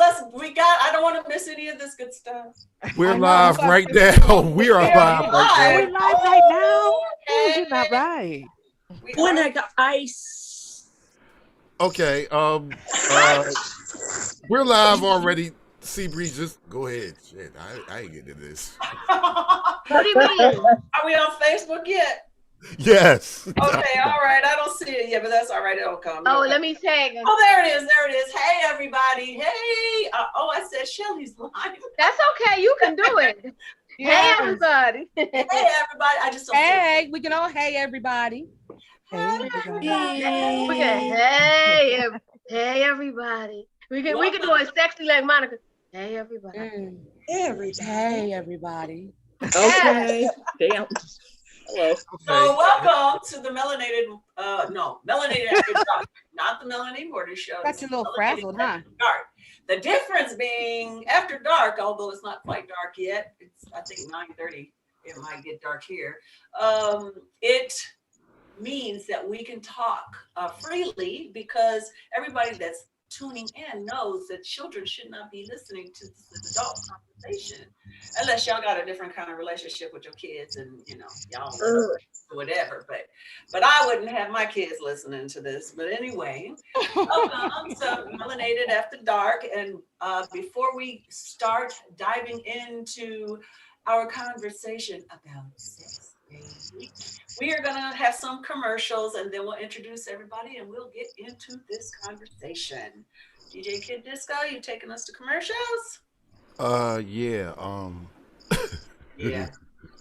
us. I don't want to miss any of this good stuff. We're live right now. We are live right We're live right now. Oh, you're not right. When I got ice. Okay. We're live already. Seabree, just go ahead. Shit, I ain't getting to this. What do you mean? Are we on Facebook yet? Yes. Okay, all right. I don't see it yet, but that's all right. It'll come. Let me tag him. Oh, there it is. There it is. Hey, everybody. Hey. I said Shelly's live. That's okay. You can do it. Yes. Hey, everybody. Hey, everybody. I just don't Hey, we can all hey, everybody. Hey, everybody. Hey, everybody. We can do it sexy like Monica. Hey, everybody. Hey, everybody. Okay. Damn. Hello. So welcome to the Melanated After Dark, not the Melanated Morning Show. Got you a little frazzled, huh? Dark. The difference being after dark, although it's not quite dark yet, it's I think 9:30. It might get dark here. It means that we can talk freely because everybody that's tuning in knows that children should not be listening to this adult conversation unless y'all got a different kind of relationship with your kids and y'all whatever, but I wouldn't have my kids listening to this. But anyway, welcome to Melanated After Dark, and before we start diving into our conversation about sex, we are gonna have some commercials and then we'll introduce everybody and we'll get into this conversation. DJ Kid Disco, you taking us to commercials? Yeah. Yeah.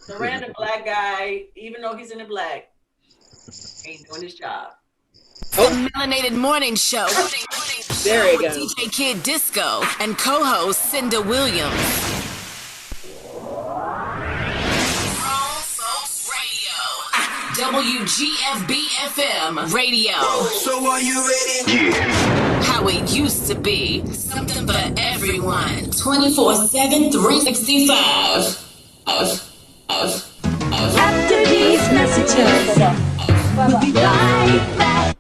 The random black guy, even though he's in the black, ain't doing his job. The Melanated Morning Show. There you go. DJ Kid Disco and co-host Cinda Williams. WGFB-FM Radio. So are you ready? Yeah. How it used to be. Something for everyone. 24/7, 365. After these messages, we'll be right back.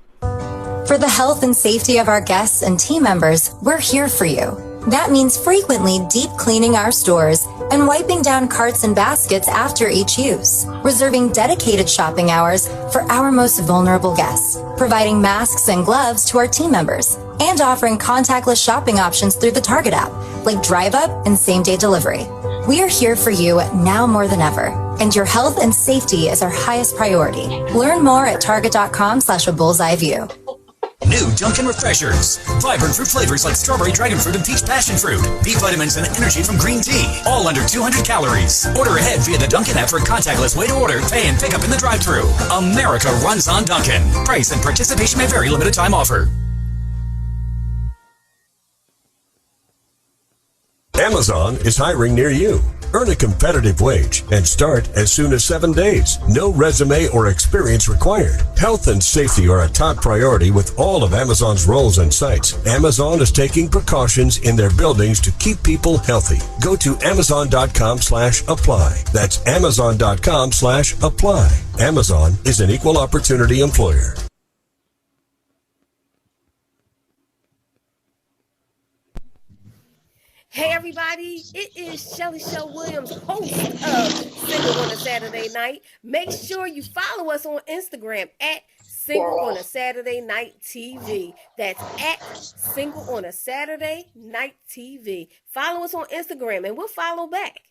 For the health and safety of our guests and team members, we're here for you. That means frequently deep cleaning our stores and wiping down carts and baskets after each use, reserving dedicated shopping hours for our most vulnerable guests, providing masks and gloves to our team members, and offering contactless shopping options through the Target app, like Drive Up and same-day delivery. We are here for you now more than ever, and your health and safety is our highest priority. Learn more at target.com/a bullseye-view. New Dunkin' Refreshers. Vibrant fruit flavors like strawberry, dragon fruit, and peach passion fruit. B vitamins and energy from green tea. All under 200 calories. Order ahead via the Dunkin' app for a contactless way to order, pay, and pick up in the drive-thru. America runs on Dunkin'. Price and participation may vary. Limited time offer. Amazon is hiring near you. Earn a competitive wage and start as soon as 7 days. No resume or experience required. Health and safety are a top priority with all of Amazon's roles and sites. Amazon is taking precautions in their buildings to keep people healthy. Go to amazon.com/apply. That's amazon.com/apply. Amazon is an equal opportunity employer. Hey everybody, it is Shelly Shell Williams, host of Single on a Saturday Night. Make sure you follow us on Instagram at Single on a Saturday Night TV. That's at Single on a Saturday Night TV. Follow us on Instagram and we'll follow back.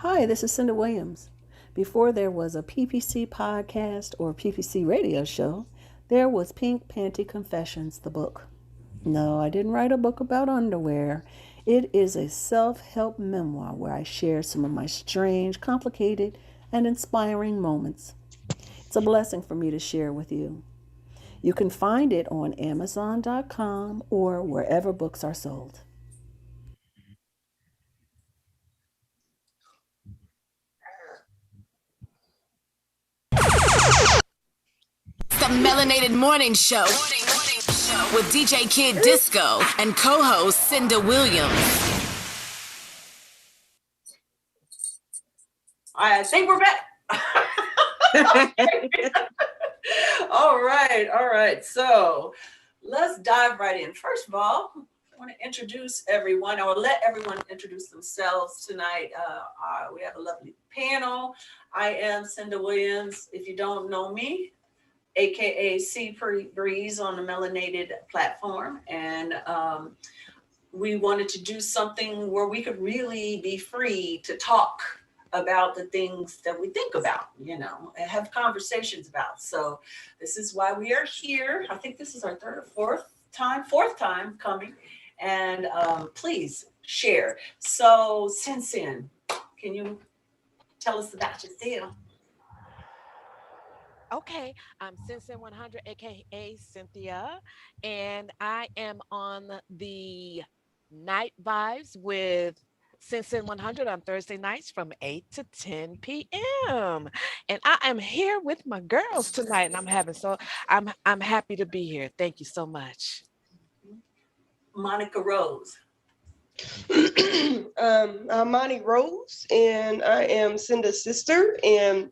Hi, this is Cinda Williams. Before there was a PPC podcast or PPC radio show, there was Pink Panty Confessions, the book. No, I didn't write a book about underwear. It is a self-help memoir where I share some of my strange, complicated, and inspiring moments. It's a blessing for me to share with you. You can find it on Amazon.com or wherever books are sold. The Melanated Morning Show. With DJ Kid Disco and co-host Cinda Williams. I think we're back. All right. So let's dive right in. First of all, I want to introduce everyone, or let everyone introduce themselves tonight. We have a lovely panel. I am Cinda Williams. If you don't know me, AKA Sea Breeze on the Melanated platform. And we wanted to do something where we could really be free to talk about the things that we think about, and have conversations about. So this is why we are here. I think this is our fourth time coming. And please share. So Sin, can you tell us about yourself? Okay, I'm Sin 100, aka Cynthia, and I am on the Night Vibes with Sin 100 on Thursday nights from 8 to 10 p.m. And I am here with my girls tonight, and I'm happy to be here. Thank you so much. Monica Rose. I'm Monty Rose, and I am Cinda's sister. And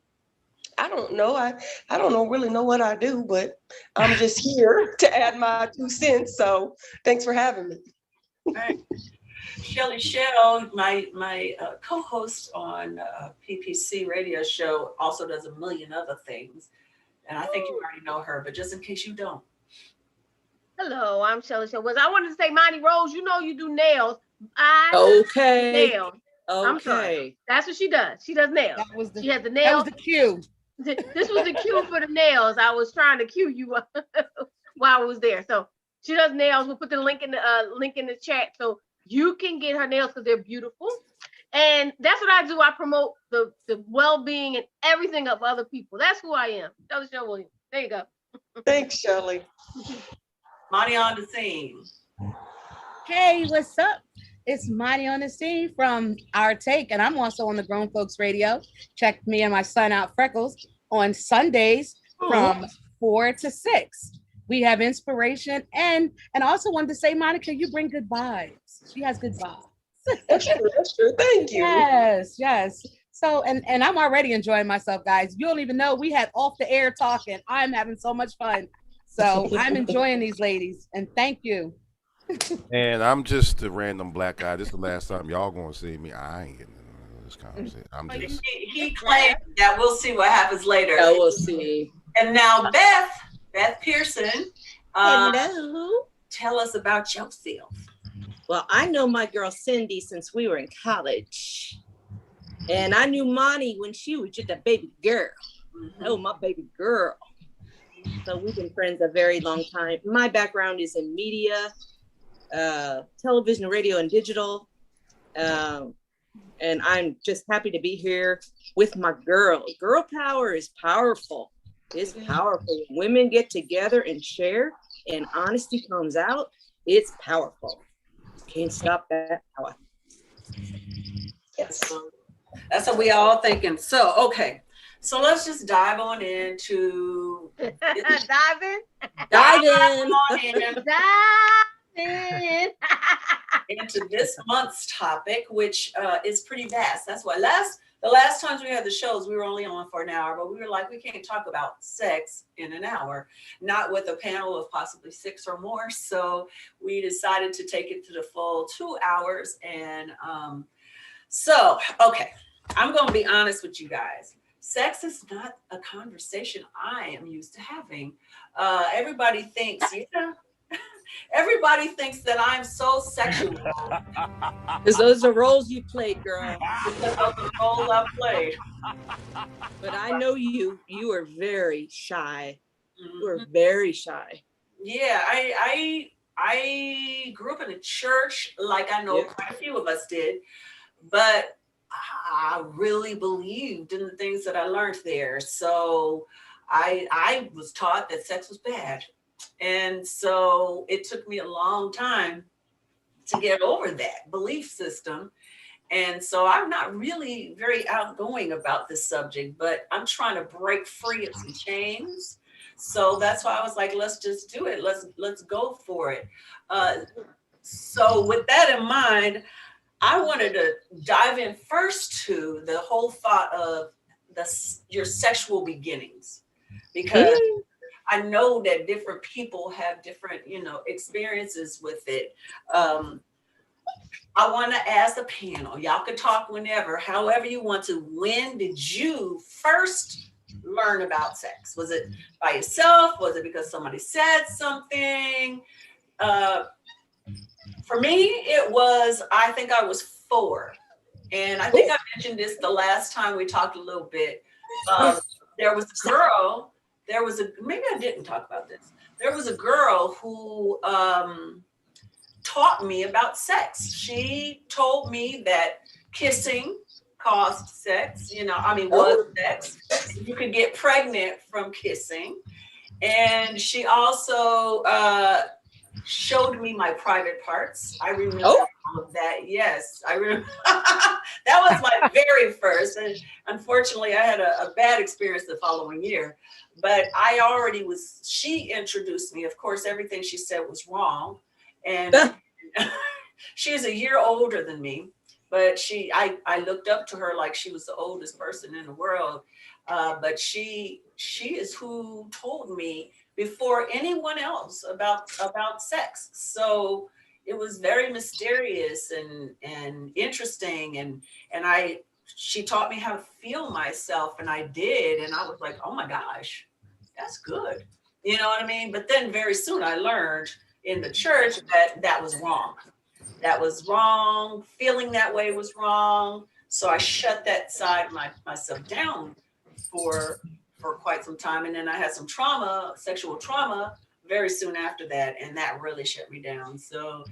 I don't know. I don't really know what I do, but I'm just here to add my 2 cents. So thanks for having me. All right. Shelly Shell, my co-host on PPC radio show, also does a million other things. And I think you already know her, but just in case you don't. Hello, I'm Shelly Shell. I wanted to say, Monty Rose, you do nails. Nails. I'm sorry. That's what she does. She does nails. She has the nails. That was the cue. This was the cue for the nails. I was trying to cue you while I was there. So she does nails. We'll put the link in the chat so you can get her nails because they're beautiful. And that's what I do. I promote the well-being and everything of other people. That's who I am. Shelly Shell Williams. There you go. Thanks, Shelly. Monty on the scene. Hey, what's up? It's Monty on the scene from Our Take, and I'm also on the Grown Folks Radio. Check me and my son out, Freckles, on Sundays from 4 to 6. We have inspiration, and I also wanted to say, Monica, you bring good vibes. She has good vibes. That's true. Thank you. Yes. So, and I'm already enjoying myself, guys. You don't even know, we had off the air talking. I'm having so much fun. So I'm enjoying these ladies, and thank you. And I'm just a random black guy. This is the last time y'all gonna see me. I ain't getting into this conversation. I'm just. He claimed that. We'll see what happens later. Oh, we'll see. And now Beth Pearson. Hello. Tell us about yourself. Well, I know my girl Cindy since we were in college. And I knew Monty when she was just a baby girl. Oh, my baby girl. So we've been friends a very long time. My background is in media, television, radio, and digital. And I'm just happy to be here with my girl. Girl power is powerful. It's powerful. When women get together and share and honesty comes out, it's powerful. Can't stop that power. Yes. That's what we all thinking. So, okay. So let's just dive on into into this month's topic, which is pretty vast. That's why the last times we had the shows, we were only on for an hour, but we were like, we can't talk about sex in an hour, not with a panel of possibly 6 or more. So we decided to take it to the full 2 hours. And so, okay, I'm going to be honest with you guys. Sex is not a conversation I am used to having. Everybody thinks, everybody thinks that I'm so sexual. Because those are roles you played, girl. Those are the roles I played. But I know you are very shy. You are very shy. Yeah, I grew up in a church, like I know quite a few of us did, but I really believed in the things that I learned there. So I was taught that sex was bad. And so it took me a long time to get over that belief system. And so I'm not really very outgoing about this subject, but I'm trying to break free of some chains. So that's why I was like, let's just do it. Let's go for it. So with that in mind, I wanted to dive in first to the whole thought of your sexual beginnings, because I know that different people have different, experiences with it. I want to ask the panel, y'all can talk whenever, however you want to. When did you first learn about sex? Was it by yourself? Was it because somebody said something? For me, it was, I think I was 4. And I think I mentioned this the last time we talked a little bit. There was a girl, maybe I didn't talk about this. There was a girl who taught me about sex. She told me that kissing caused sex, was sex. You could get pregnant from kissing. And she also showed me my private parts. I remember all of that. Yes, I remember. That was my very first. And unfortunately, I had a bad experience the following year. But she introduced me. Of course, everything she said was wrong. And she's a year older than me. But I looked up to her like she was the oldest person in the world. But she is who told me before anyone else about sex. So it was very mysterious and interesting. And she taught me how to feel myself, and I did. And I was like, oh my gosh, that's good. You know what I mean? But then very soon I learned in the church that was wrong. That was wrong. Feeling that way was wrong. So I shut that side of myself down for quite some time. And then I had some sexual trauma very soon after that. And that really shut me down. So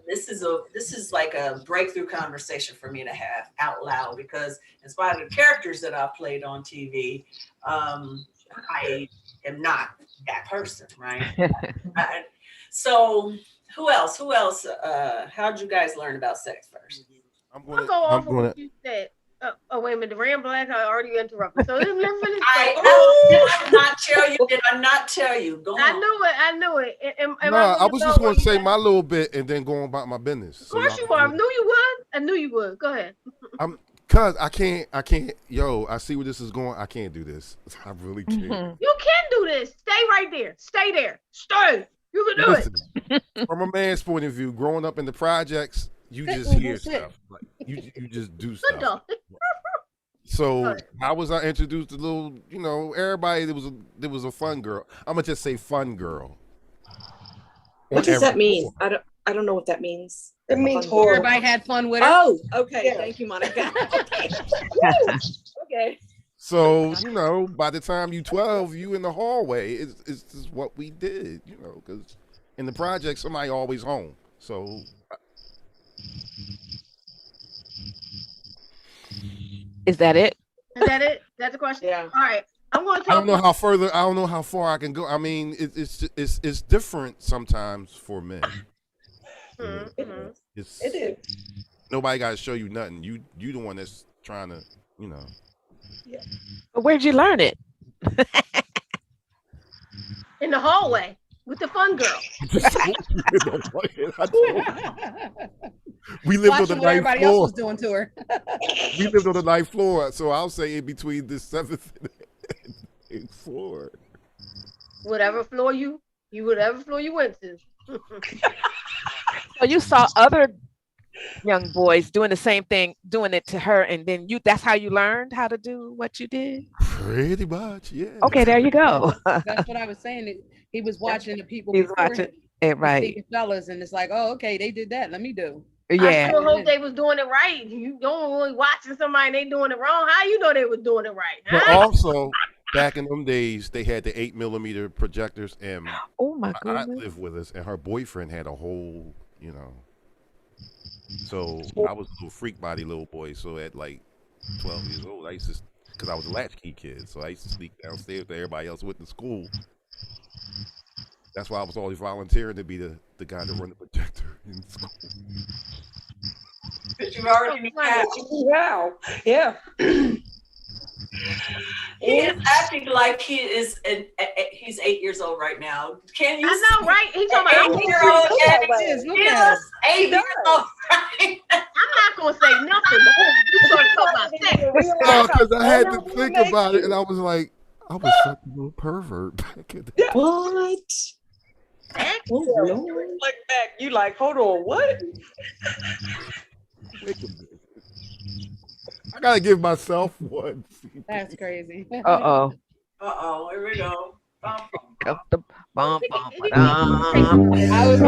this is like a breakthrough conversation for me to have out loud, because in spite of the characters that I've played on TV, I am not that person, right? So who else? How'd you guys learn about sex first? I'll go off of what you said. Oh, wait a minute. The Ram Black, I already interrupted. So did I not tell you? Go on. I knew it. I was just going to say my little bit and then go about my business. Of course you are. I knew you would. Go ahead. Cause I can't, I see where this is going. I can't do this. I really can't. You can do this. Stay right there. Stay there. Stay. You can do it. From a man's point of view, growing up in the projects, you just hear stuff. Like, you just do stuff. So how was I introduced to little, everybody, there was a fun girl. I'm gonna just say fun girl. What does that mean? I don't know what that means. It means horrible. Everybody had fun with her. Oh, okay. Yeah. Thank you, Monica. Okay. Okay. So, by the time you 12, you in the hallway. It's just what we did, because in the project, somebody always home. So. Is that it? Is that it? That's the question? Yeah. All right. I'm going to talk. I don't know how far I can go. I mean, it's different sometimes for men. Mm-hmm. It is. Nobody got to show you nothing. You the one that's trying to, Yeah. But where'd you learn it? In the hallway with the fun girl. We lived on the Watching what ninth everybody else floor. was doing to her. We lived on the ninth floor, so I'll say in between the 7th and 8th floor. Whatever floor you went to. So you saw other young boys doing the same thing, doing it to her, and then that's how you learned how to do what you did? Pretty much, yeah. Okay, there you go. That's what I was saying. He was watching the people He was before watching him, it, right. the fellas, and it's like, oh, okay, they did that. Let me do. I sure hope they was doing it right. You don't really watching somebody and they doing it wrong. How you know they was doing it right? But also, back in them days, they had the 8mm projectors, and oh my I goodness, lived with us, and her boyfriend had a whole, So I was a little freak body little boy. So at like 12 years old, I used to, because I was a latchkey kid, so I used to sneak downstairs to everybody else went to school. That's why I was always volunteering to be the guy to run the projector in school. But you already have. Wow. Yeah. He is acting like he's 8 years old right now. Can you? I know, right? He's talking about 8-year-old. He is 8 years old, right? I'm not gonna say nothing, but you start talking about sex. Because I had to think about it, and I was like, I was such a little pervert back in the Yeah. What? Oh, You Lord. reflect back, you like, hold on, what? Wait a minute. I gotta give myself one. That's crazy. Uh-oh. Uh-oh, here we go. Bum, Go the bum, bum, I was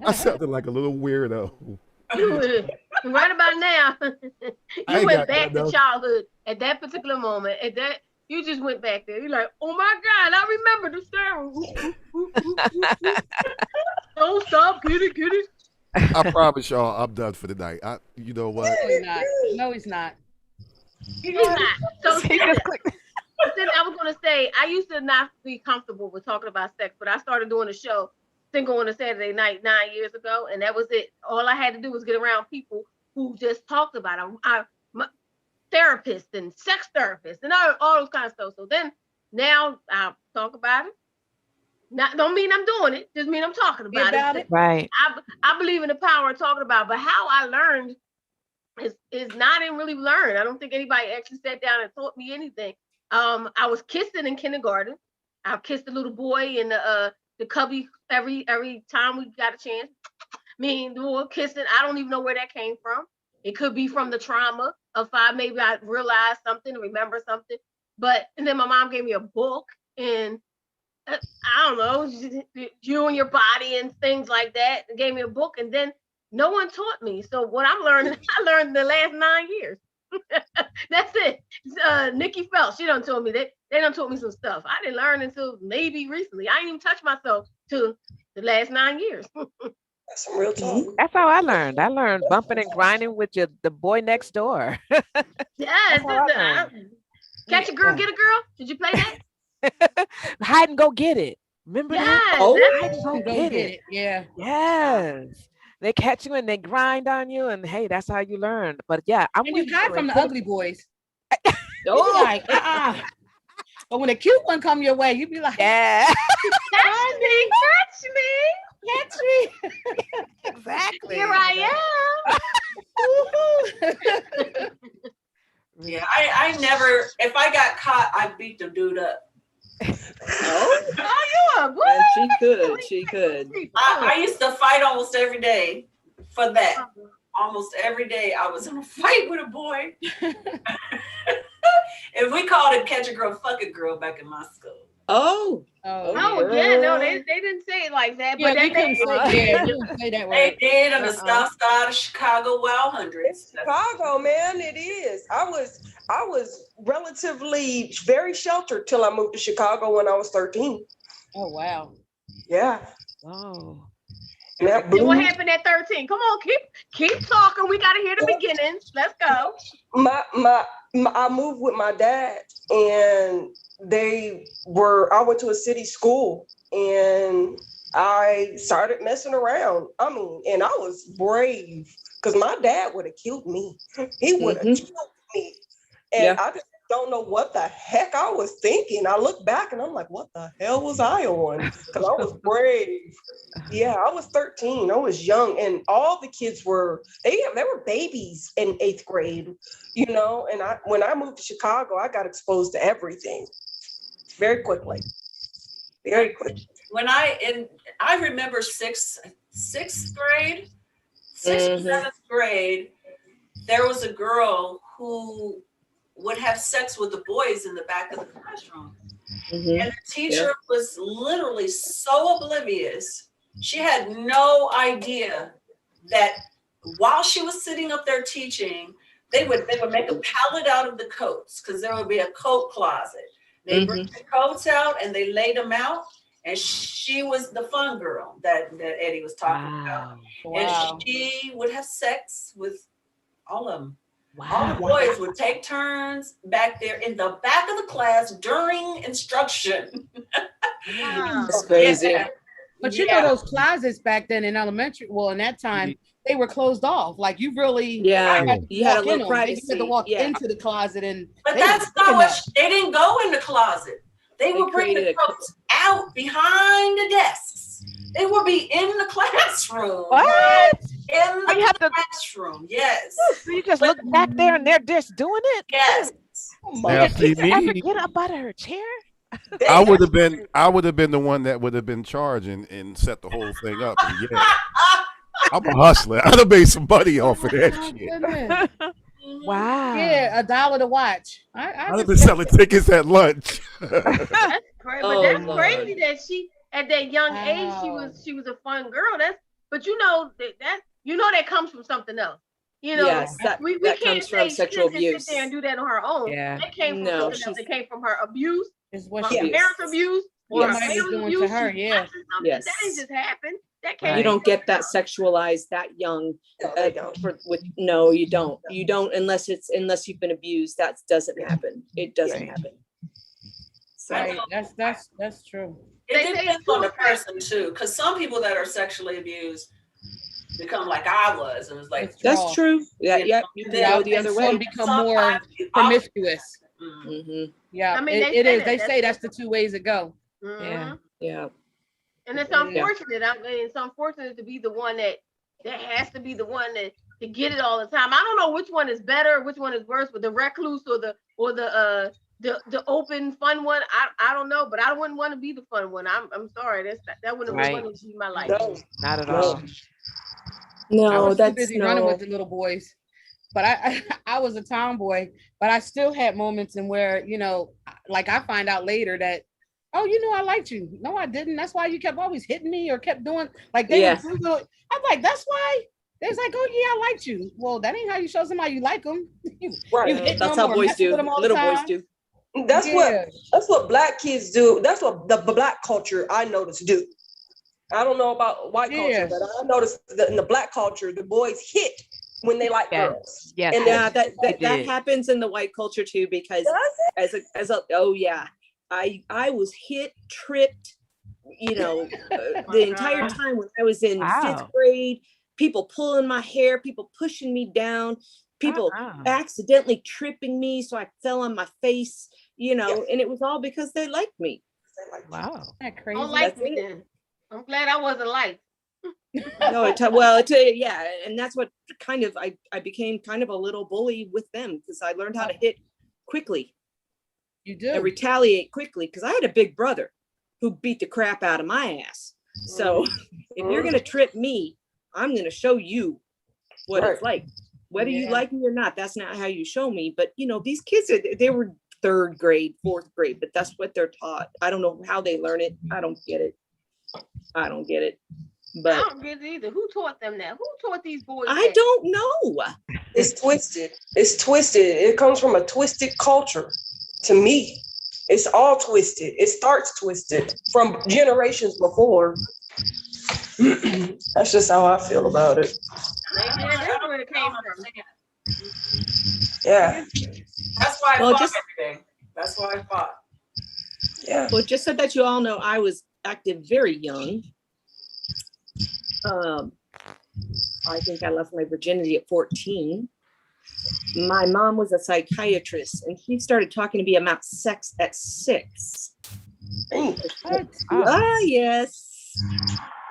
I sounded like a little weirdo. Right about now, I you ain't went got back nothing to else. childhood at that particular moment. At that, you just went back there. You're like, oh my God, I remember the story. Don't stop, get it. I promise y'all, I'm done for the night. You know what? No, he's not. No, he's not. He's not. So then I was gonna say, I used to not be comfortable with talking about sex, but I started doing a show, Single on a Saturday Night, 9 years ago, and that was it. All I had to do was get around people who just talked about it. My therapists and sex therapists and all those kind of stuff. So then now I talk about it. Don't mean I'm doing it, just mean I'm talking about it. Right. I believe in the power of talking about it, but how I learned is not in really learn. I don't think anybody actually sat down and taught me anything. I was kissing in kindergarten. I kissed a little boy in the cubby every time we got a chance. Me and the boy kissing. I don't even know where that came from. It could be from the trauma of maybe I realized something, remember something. And then my mom gave me a book, and I don't know, you and your body and things like that. It gave me a book, and then no one taught me. So what I'm learning, I learned the last 9 years. That's it. Nikki Phelps, she done told me that they done taught me some stuff. I didn't learn until maybe recently. I didn't even touch myself till the last 9 years. That's some real talk. That's how I learned. I learned bumping and grinding with the boy next door. Yes. Catch a girl, get a girl. Did you play that? Hide and go get it. Remember Yes, that? that's Hide and go get it. Yeah. Yes. They catch you and they grind on you, and hey, that's how you learn. But yeah, I'm And with you hide from the ugly boys. Oh. Like, but when a cute one come your way, you be like, yeah. Catch me. Exactly. Here I am. Yeah, I never, if I got caught, I'd beat the dude up. Oh, you are. and she could. I used to fight almost every day for that. Almost every day I was in a fight with a boy. And we called it catch a girl, fuck a girl back in my school. Oh. Oh yeah, no, they didn't say it like that, Yeah, but we couldn't say that They word. did on the south side of Chicago, Wild Hundreds. Chicago, man, it is. I was relatively very sheltered till I moved to Chicago when I was 13. Oh wow. Yeah. Oh. That What blew happened at 13? Come on, keep talking. We gotta hear the beginnings. Let's go. I moved with my dad, and I went to a city school, and I started messing around. I mean, and I was brave because my dad would have killed me. He would have killed me. And I just don't know what the heck I was thinking. I look back and I'm like, what the hell was I on? Because I was brave. Yeah, I was 13. I was young, and all the kids were they were babies in 8th grade, you know. And when I moved to Chicago, I got exposed to everything very quickly. Very quickly. When I remember sixth grade, 6th or 7th grade, there was a girl who would have sex with the boys in the back of the classroom. And the teacher was literally so oblivious. She had no idea that while she was sitting up there teaching, they would make a pallet out of the coats, because there would be a coat closet. They bring the coats out and they laid them out. And she was the fun girl that Eddie was talking about. And she would have sex with all of them. All the boys would take turns back there in the back of the class during instruction. That's crazy. But you know those closets back then in elementary, well, in that time, they were closed off. Like you really you had a little privacy. You had to walk into the closet But that's not what they didn't go in the closet. They would bring the coats out behind the desks. They would be in the classroom. What? In Oh, you the have to- classroom, yes. So you just look back there and they're just doing it. Yes. Now, Did see, Keisha ever me, get up out of her chair? I would have been the one that would have been charging and set the whole thing up. And yeah, I'm a hustler. I'd have made some money off of that Oh, shit. goodness. Wow. Yeah, $1 to watch. I'd have been selling tickets at lunch. That's crazy. Oh, But that's Lord. crazy that she at that young age she was a fun girl. But you know that comes from something else. You know, Yes, that we that can't comes say from she sexual didn't just abuse. sit there and do that on her own. Yeah. That came from No, something else. It came from her abuse, Is what her she parents' abuse, or Yes. her Somebody was family doing to abuse. her, She yeah. watching something. Yes. That didn't just happen. That came Right. You don't from get that her. sexualized that young. No, they don't. No, you don't. You don't unless you've been abused. That doesn't happen. It doesn't Right. happen. So, Right. That's true. It They say depends it's on the too person too, because some people that are sexually abused become like I was, and it's like It's that's raw. true. Yeah, You yep. know, You and can then- go the and other Some way. become more sometimes the opposite. promiscuous. Mhm. hmm Yeah, I mean, they it say is. that. They That's say that's the two ways it go. Mhm. Yeah. Yeah. And it's Yeah. unfortunate. It's unfortunate to be the one that has to be the one that to get it all the time. I don't know which one is better, which one is worse, but the recluse or the open fun one. I don't know, but I wouldn't want to be the fun one. I'm sorry. That wouldn't Right. want to be my life. No. Not at No. all. I No, was too that's busy running no. with the little boys. But I was a tomboy, but I still had moments in where, like I find out later that, oh, I liked you. No, I didn't. That's why you kept always hitting me or kept doing like they Yeah. would Google. I'm like, that's why. They was like, oh yeah, I liked you. Well, that ain't how you show somebody you like them. Right. That's how boys do. Little boys do. That's Yeah. what black kids do. That's what the black culture I noticed do. I don't know about white Yeah. culture, but I noticed that in the black culture, the boys hit when they like Yeah. girls. Yes. And Yeah, that did. happens in the white culture too, because as a oh yeah, I was hit, tripped, the entire time when I was in Wow. 5th grade, people pulling my hair, people pushing me down, people Uh-uh. accidentally tripping me so I fell on my face, and it was all because they liked me. Wow. Isn't that crazy? Don't like That's me it. then. I'm glad I wasn't liked. No, yeah, and that's what kind of I became kind of a little bully with them because I learned how to hit quickly You do. and retaliate quickly because I had a big brother who beat the crap out of my ass. So if you're gonna trip me, I'm gonna show you what it's like. Whether you Yeah. like me or not, that's not how you show me. But these kids, they were 3rd grade, 4th grade, but that's what they're taught. I don't know how they learn it. I don't get it. I But don't get it either. Who taught them that? Who taught these boys I that? don't know. It's twisted. It's twisted. It comes from a twisted culture. To me, it's all twisted. It starts twisted from generations before. That's just how I feel about it. Maybe that's where it came from. Yeah. That's why I Well, fought just- every day. That's why I fought. Yeah. Well, just so that you all know, I was active very young. I think I lost my virginity at 14. My mom was a psychiatrist and she started talking to me about sex at 6. Ah, yes.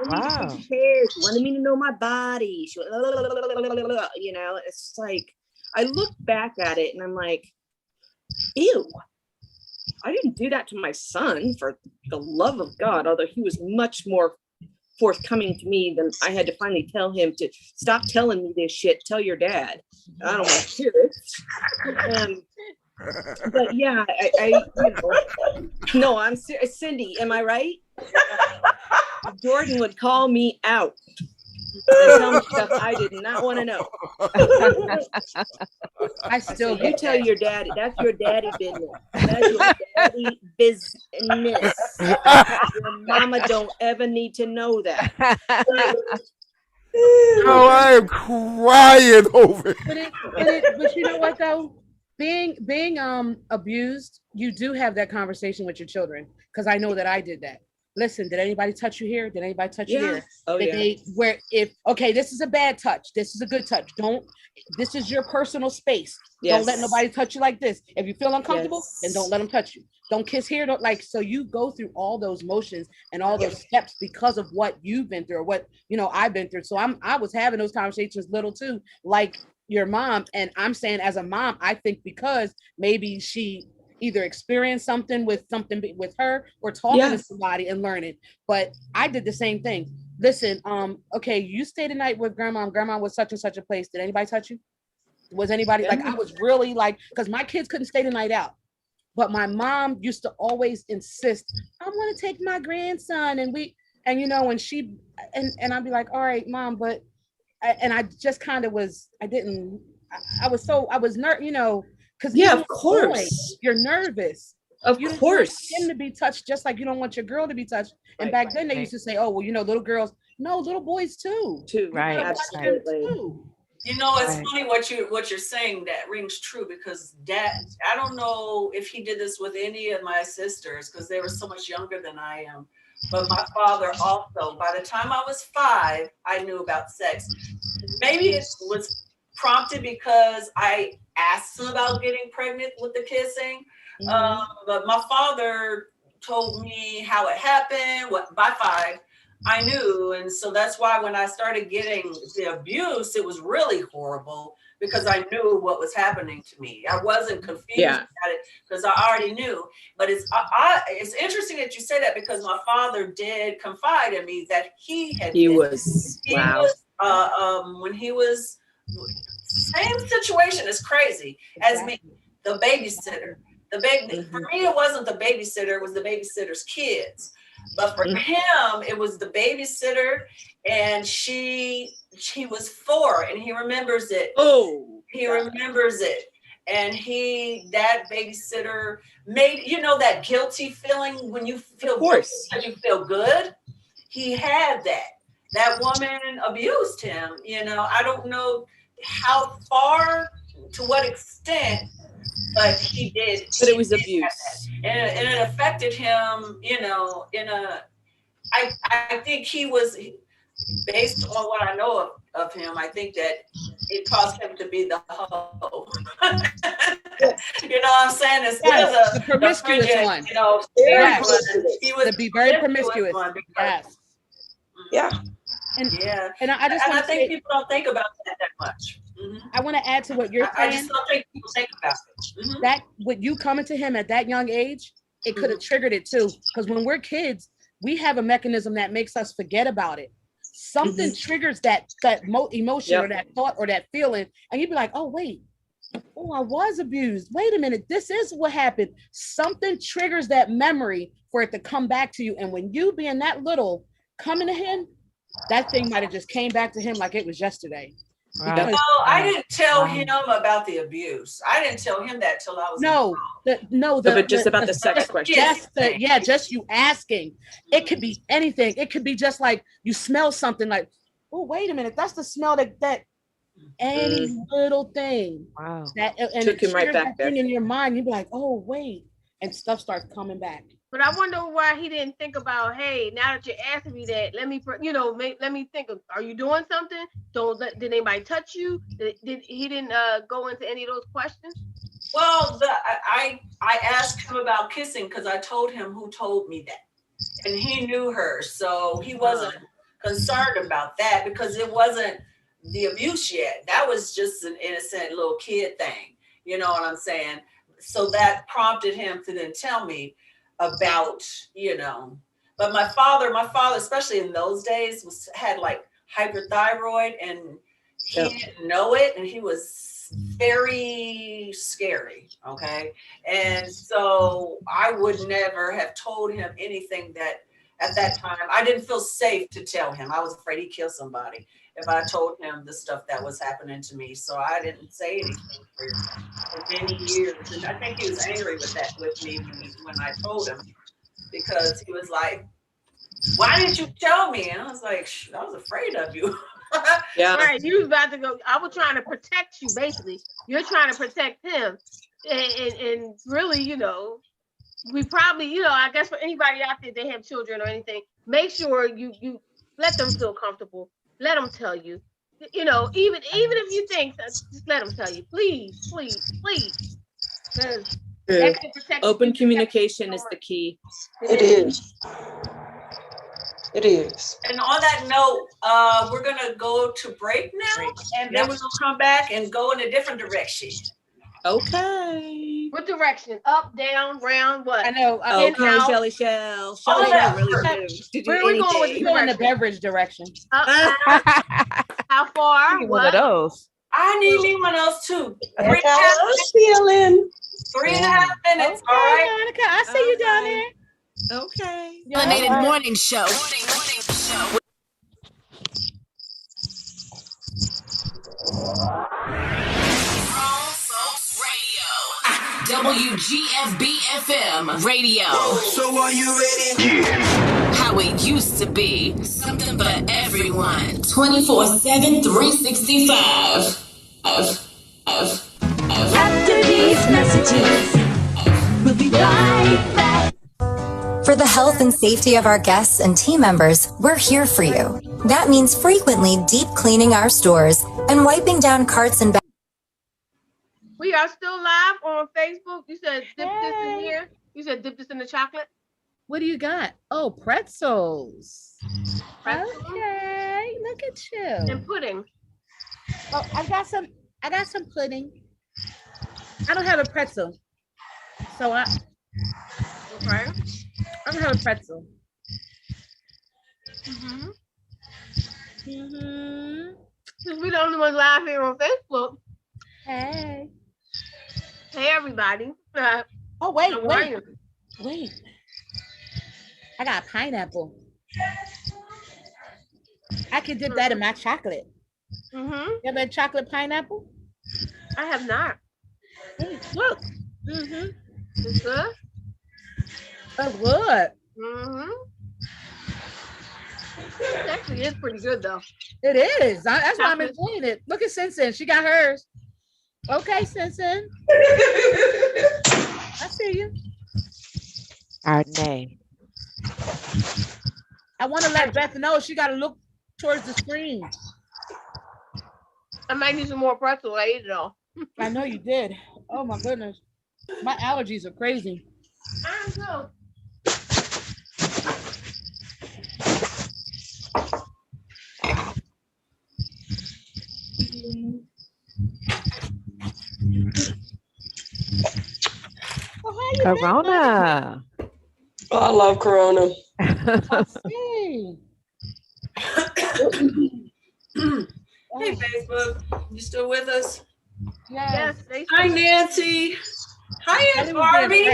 Wow. She cared. She wanted me to know my body. She it's like, I look back at it and I'm like, ew. I didn't do that to my son, for the love of God, although he was much more forthcoming to me than I had to finally tell him to stop telling me this shit. Tell your dad. I don't want to hear it. But yeah, no, I'm Cindy. Am I right? Jordan would call me out and tell me stuff I did not want to know. I still You tell your daddy. That's your daddy business. That's your daddy business. Your mama don't ever need to know that. Oh, I am crying over it. But you know what though? Being abused, you do have that conversation with your children, because I know that I did that. listen, did anybody touch you here? Did anybody touch you here? Oh, Did yeah. they, where, if, okay, this is a bad touch. This is a good touch. This is your personal space. Don't let Yes. nobody touch you like this. If you feel uncomfortable, then Yes. don't let them touch you. Don't kiss here. Don't like, so you go through all those motions and all those steps because of what you've been through or what, I've been through. So I was having those conversations little too, like your mom. And I'm saying as a mom, I think because maybe she either experienced something with her or talking to somebody and learning. But I did the same thing. Listen, okay, you stayed the night with grandma. Grandma was such and such a place. Did anybody touch you? Was anybody like, I was really like, because my kids couldn't stay the night out. But my mom used to always insist, I want to take my grandson. And when she, and I'd be like, all right, mom, but, and I just kind of was, I was nervous, because of course. You're nervous. Of You don't course. want him to be touched, just like you don't want your girl to be touched. And back then they used to say, oh, well, little girls. No, little boys too. Right. Absolutely. It's funny what you're saying. That rings true because Dad, I don't know if he did this with any of my sisters because they were so much younger than I am. But my father also, by the time I was 5, I knew about sex. Maybe it was prompted because I asked him about getting pregnant with the kissing. But my father told me how it happened. By 5, I knew. And so that's why when I started getting the abuse, it was really horrible because I knew what was happening to me. I wasn't confused about it because I already knew. But it's interesting that you say that because my father did confide in me that he was when he was same situation is crazy as me, the babysitter. For me, it wasn't the babysitter, it was the babysitter's kids. But for him, it was the babysitter, and she was 4, and he remembers it. Remembers it. And that babysitter made, that guilty feeling when you feel good, you feel good. He had that. That woman abused him. I don't know how far, to what extent, but he did. But it was abuse. And it affected him, I think he was, based on what I know of him, I think that it caused him to be the hoe. You know what I'm saying? Instead of the promiscuous one. He was to be very promiscuous. Yeah. And I just want to think people don't think about that much. I want to add to what you're saying. I just don't think people think about it. That with you coming to him at that young age, it could have triggered it too. Because when we're kids, we have a mechanism that makes us forget about it. Something triggers that emotion or that thought or that feeling, and you'd be like, oh wait, I was abused. Wait a minute, this is what happened. Something triggers that memory for it to come back to you. And when you being that little coming to him, that thing might have just came back to him like it was yesterday. No, I didn't tell him about the abuse. I didn't tell him that till I was but just about the sex question. Just you asking. It could be anything. It could be just like you smell something like, oh, wait a minute, that's the smell that any little thing. Wow. That and took him right back there. In your mind, you'd be like, oh, wait, and stuff starts coming back. But I wonder why he didn't think about, hey, now that you're asking me that, let me think of, are you doing something? Did anybody touch you? He didn't go into any of those questions? Well, I asked him about kissing because I told him who told me that. And he knew her. So he wasn't concerned about that because it wasn't the abuse yet. That was just an innocent little kid thing. You know what I'm saying? So that prompted him to then tell me about, but my father, especially in those days, had like hyperthyroid, and he didn't know it, and he was very scary. Okay. And so I would never have told him anything that at that time, I didn't feel safe to tell him. I was afraid he'd kill somebody if I told him the stuff that was happening to me. So I didn't say anything for many years. And I think he was angry with me when I told him, because he was like, why didn't you tell me? And I was like, I was afraid of you. Right. You was about to go, I was trying to protect you, basically. You're trying to protect him. And really, we probably, I guess for anybody out there that have children or anything, make sure you let them feel comfortable. Let them tell you. Even if you think, just let them tell you. Please, please, please. Because that can protect Open you. communication is the key. It is. It is. And on that note, we're gonna go to break now, and then we're gonna come back and go in a different direction. Okay. What direction? Up, down, round, what? I know. Okay, Shelly Shell. Shelly Shell really do Where are we going with We're going in the beverage direction. How far? One of those. I need me one of those too. 3.5 minutes. All right. Monica, I see you down there. Okay. Melanated Morning Show. WGFB-FM radio. So are you ready? Yeah. How it used to be. Something for everyone. 24/7, 365. After these messages, we'll be right back. For the health and safety of our guests and team members, we're here for you. That means frequently deep cleaning our stores and wiping down carts and bags. We are still live on Facebook. You said dip this in here. You said dip this in the chocolate. What do you got? Oh, pretzels. Pretzels. Okay, look at you. And pudding. Oh, I got some pudding. I don't have a pretzel. So I don't have a pretzel. Since we the only ones live here on Facebook. Hey. Hey everybody. Oh wait. I got pineapple. I can dip that in my chocolate. You ever had chocolate pineapple? I have not. Look. It's good. That's good. It actually is pretty good though. It is. That's why I'm enjoying it. Look at Simpson. She got hers. Okay, Simpson. I see you. Arnay. I want to let Beth know she got to look towards the screen. I might need some more pretzel. I ate it all. I know you did. Oh my goodness. My allergies are crazy. I know. Corona. Oh, I love Corona. Hey, Facebook, you still with us? Yes. Hi, Nancy. Hi, Aunt Barbie.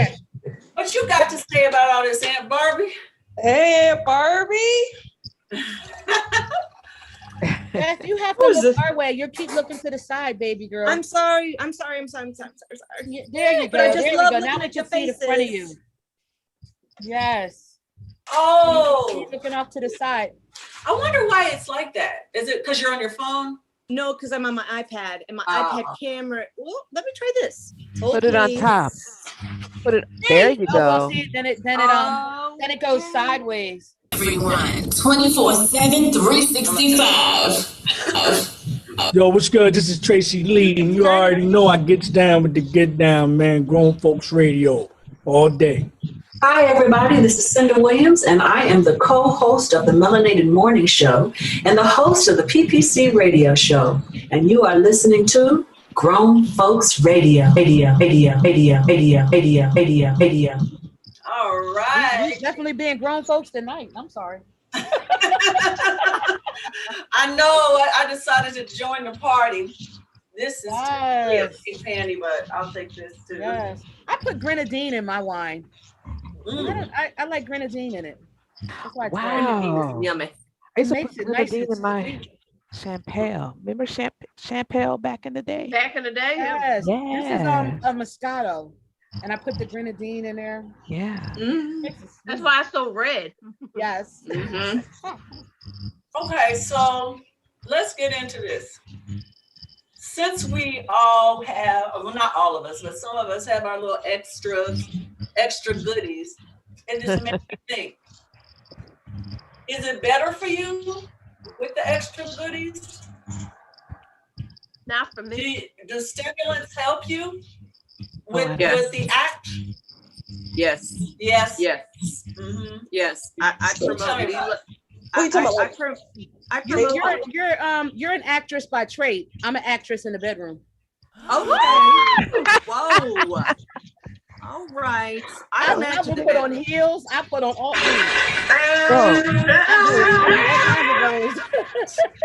What you got to say about all this, Aunt Barbie? Hey, Aunt Barbie. Beth, you have to look our way. You keep looking to the side, baby girl. I'm sorry. There you But go. I just There you love go. looking Now at that you your see the front of faces. you. Yes. Oh. Keep looking off to the side. I wonder why it's like that. Is it because you're on your phone? No, because I'm on my iPad and my iPad camera. Well, let me try this. Put it on please. top. Put it. There you well, go. see, then it goes sideways. Everyone, 24/7, 365. Yo, what's good? This is Tracy Lee, and you already know I gets down with the Get Down, man. Grown Folks Radio all day. Hi, everybody. This is Cinda Williams, and I am the co-host of the Melanated Morning Show and the host of the PPC Radio Show. And you are listening to Grown Folks Radio. All right. We're definitely being grown folks tonight. I'm sorry. I know. I decided to join the party. This is really a pink panty, but I'll take this too. Yes. I put grenadine in my wine. I like grenadine in it. That's why it's Wow. Yummy. I used to makes put it nice grenadine and in my champagne. Remember champagne back in the day? Back in the day? Yes. This is Yeah. a Moscato. And I put the grenadine in there. Yeah. That's why it's so red. Yes. Okay, so let's get into this. since we all have, well, not all of us, but some of us have our little extra goodies, it just makes me think, is it better for you with the extra goodies? Not for me. Do stimulants help you with Yes. the act? Yes. Yes. Yes. Mm-hmm. Yes. I promote Tell me about Leela. I promote. You're an actress by trade. I'm an actress in the bedroom. Okay. Whoa. All right. I will put on heels. I put on all things.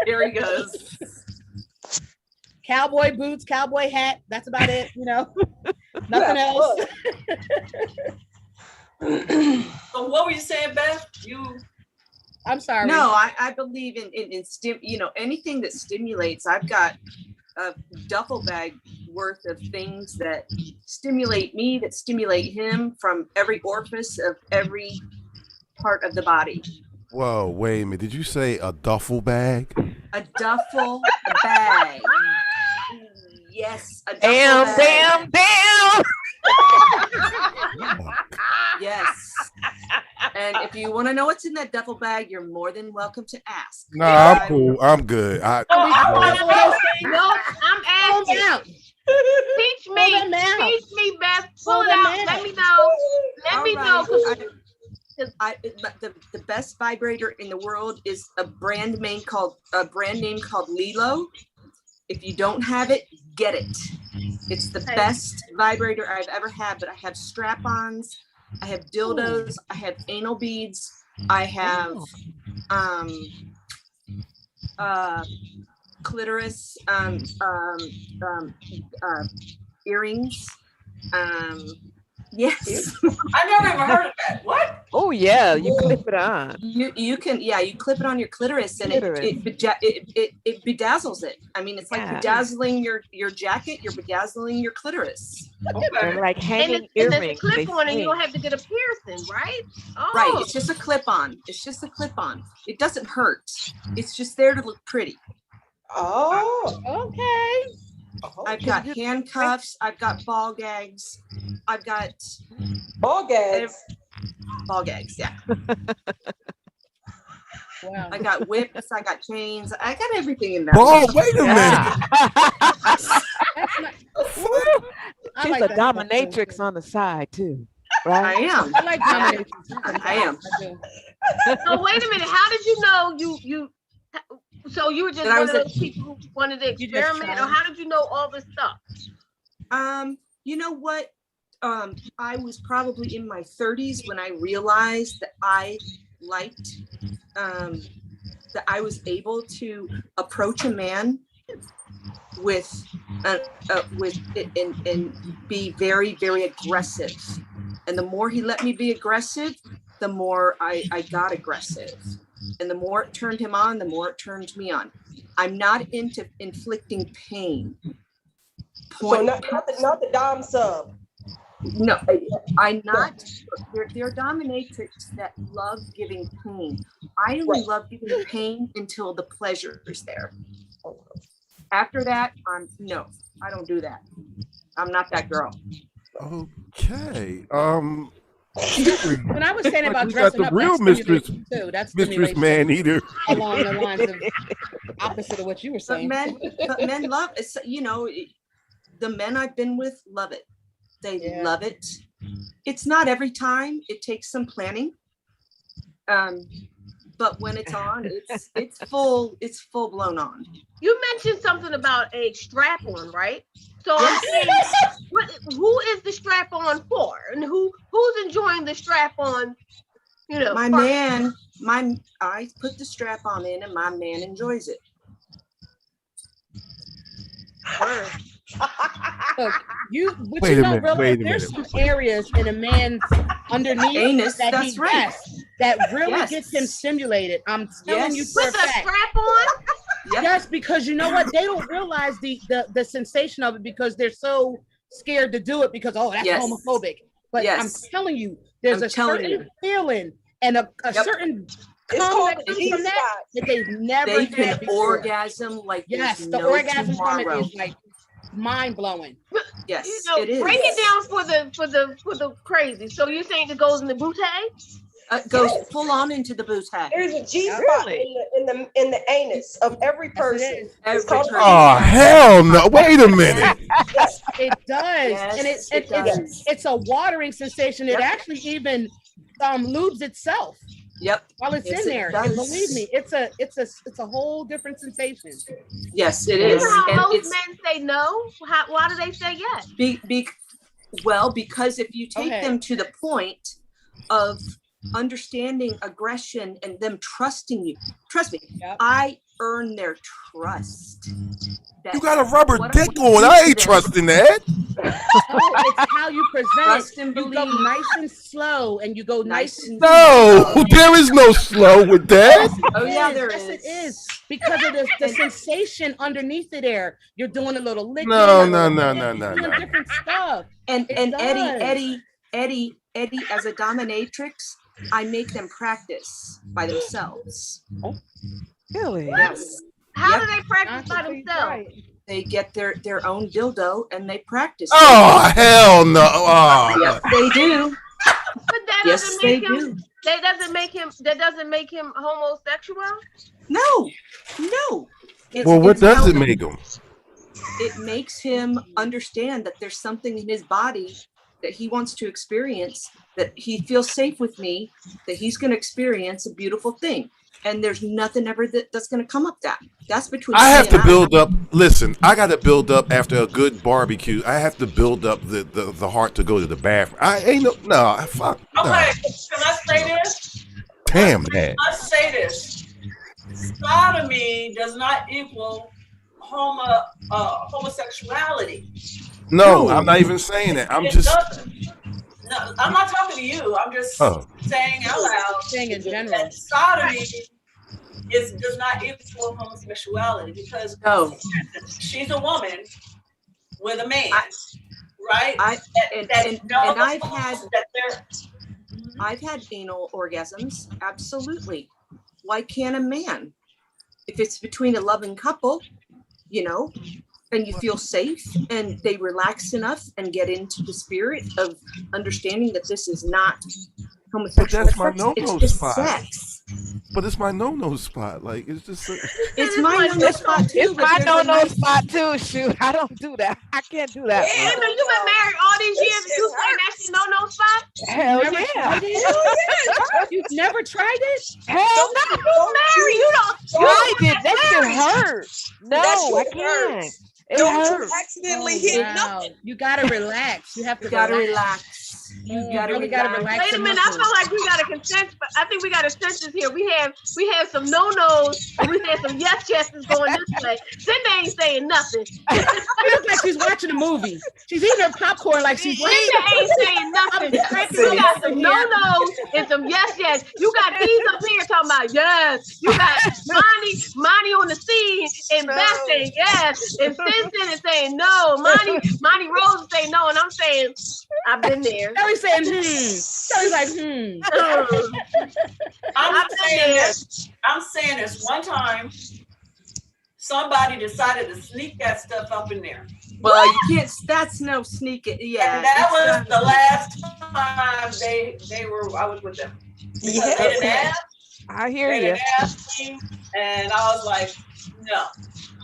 There he goes. Cowboy boots, cowboy hat. That's about it. You know, nothing else. So what were you saying, Beth? I'm sorry. No, I believe in anything that stimulates. I've got a duffel bag worth of things that stimulate me, that stimulate him from every orifice of every part of the body. Whoa, wait a minute. Did you say a duffel bag? A duffel bag. Yes, a duffel bag. Damn. Yes. And if you want to know what's in that duffel bag, you're more than welcome to ask. Nah, I'm cool. I'm good. No, I'm asking. Teach me, Beth. Pull it out. Let me know. Let me know. The best vibrator in the world is a brand name called Lilo. If you don't have it, get it. It's the best vibrator I've ever had. But I have strap-ons, I have dildos, I have anal beads, I have clitoris earrings. Yes. I never even heard of that. What? Oh yeah, you clip it on. You can you clip it on your clitoris and it bedazzles it. I mean, it's like bedazzling your jacket, you're bedazzling your clitoris. They're like hanging and earrings. it's a clip on and you don't have to get a piercing, right? Oh. Right, it's just a clip on. It's just a clip on. It doesn't hurt. It's just there to look pretty. Oh, okay. I've got handcuffs. I've got ball gags. I've got ball gags. Ball gags, yeah. Wow. I got whips. I got chains. I got everything in there. Oh, wait a minute. She's like a that. dominatrix on the side too, right? I am. I like dominatrix. I am. So wait a minute. How did you know you? So you were just That I one was of those people who wanted to experiment, or how did you know all this stuff? You know what? I was probably in my 30s when I realized that I liked that I was able to approach a man with and be very, very aggressive. And the more he let me be aggressive, the more I got aggressive. And the more it turned him on, the more it turned me on. I'm not into inflicting pain. So not the dom sub. No, I'm not. There are dominatrix that love giving pain. I only love giving pain until the pleasure is there. After that, no, I don't do that. I'm not that girl. Okay. When I was saying about You got dressing the up, real that's mistress, stimulation too. That's mistress stimulation man eater. along the lines of opposite of what you were But saying. men love it. The men I've been with love it. They love it. It's not every time. It takes some planning. But when it's on, it's full blown on. You mentioned something about a strap on, right? So I'm saying, who is the strap on for, and who's enjoying the strap on? My man, I put the strap on in, and my man enjoys it. Look, Wait a you don't minute, realize wait a there's minute. some areas in a man's underneath Anus, that that's he right. gets that really Yes. gets him stimulated. I'm telling you Yes. for a With a fact. strap on? Yes, because you know what? They don't realize the sensation of it because they're so scared to do it because that's Yes. homophobic. But Yes. I'm telling you, there's I'm a telling certain you. feeling and a certain come that comes from that they've never They had can before. orgasm like Yes, there's the no orgasm from it tomorrow. is like mind blowing. Yes, You know, it is. break it down for the crazy. So you're saying it goes in the bootay? It goes full on into the bootay. There's a G spot in the anus of every person. It's called a Oh hell no! Wait a minute. It does, Yes, and it does. it's a watering sensation. It actually even lubes itself. Yep. While it's Yes, in it there, does. and believe me, it's a whole different sensation. Yes, it You is. know how And most it's men say no? Why do they say yes? because if you take Okay. them to the point of understanding aggression and them trusting you, trust me, I earn their trust. You got a rubber what dick I on. I ain't trusting that. It's how you present Trust it. and You go believe. nice and slow, and you go nice and No, there is no slow with that. Oh yeah, there yes, is. it is because of the sensation underneath it. There, you're doing a little licking. No, a no, little no, bit, no, you're no, doing no. different stuff. And It and does. Eddie as a dominatrix, I make them practice by themselves. Really? Yes. How Yep. do they practice by themselves? They get their own dildo and they practice. Oh hell no! Oh, Yes, they do. But that Yes, doesn't they make him. do. That doesn't make him homosexual. No. It's- well, what it's does how- it make them? It makes him understand that there's something in his body that he wants to experience, that he feels safe with me, that he's going to experience a beautiful thing. And there's nothing ever that's going to come up that. That's between I me have and to build up. Listen, I got to build up after a good barbecue. I have to build up the heart to go to the bathroom. I ain't no fuck. No. Okay, can I say this? Damn that. Let's say this. Sodomy does not equal homosexuality. No, I'm not even saying that. I'm It just. doesn't. No, I'm not talking to you. I'm just Oh. saying out loud. Saying in general. That sodomy does not equal homosexuality because she's a woman with a man, right? And I've had anal orgasms. Absolutely. Why can't a man? If it's between a loving couple, and you feel safe and they relax enough and get into the spirit of understanding that this is not homosexual But that's my sex, no-no it's just spot. sex. But it's my no spot. Like it's just. It's my no spot too. It's but my there's a no nice- spot too. Shoot, I don't do that. I can't do that. Yeah, but you've been married all these years and you say that's your no spot? Hell Never yeah. tried it? You've never tried it? Hell no. You married? You don't. I did. That shit hurt. No, I can't. It hurts. accidentally hit nothing. You gotta relax. You have to relax. You gotta really gotta relax. Wait a your minute, I muscles. feel like we got a consensus. I think we got a census here. We have some no-nos and we have some yes-yeses going this way. Cindy ain't saying nothing. She looks like she's watching a movie. She's eating her popcorn like she's Cindy ain't saying nothing. We got some no-nos and some yes-yes. You got these up here talking about yes. You got Monty on the scene and Beth saying yes. And Simpson is saying no. Monty Rose is saying no. And I'm saying, I've been there. Kelly's saying Kelly's like I'm saying this. One time, somebody decided to sneak that stuff up in there. Well, you can't. That's no sneaking. Yeah. And that was the last time I was with them. Because they didn't ask. I hear They you. didn't ask me, and I was like, no.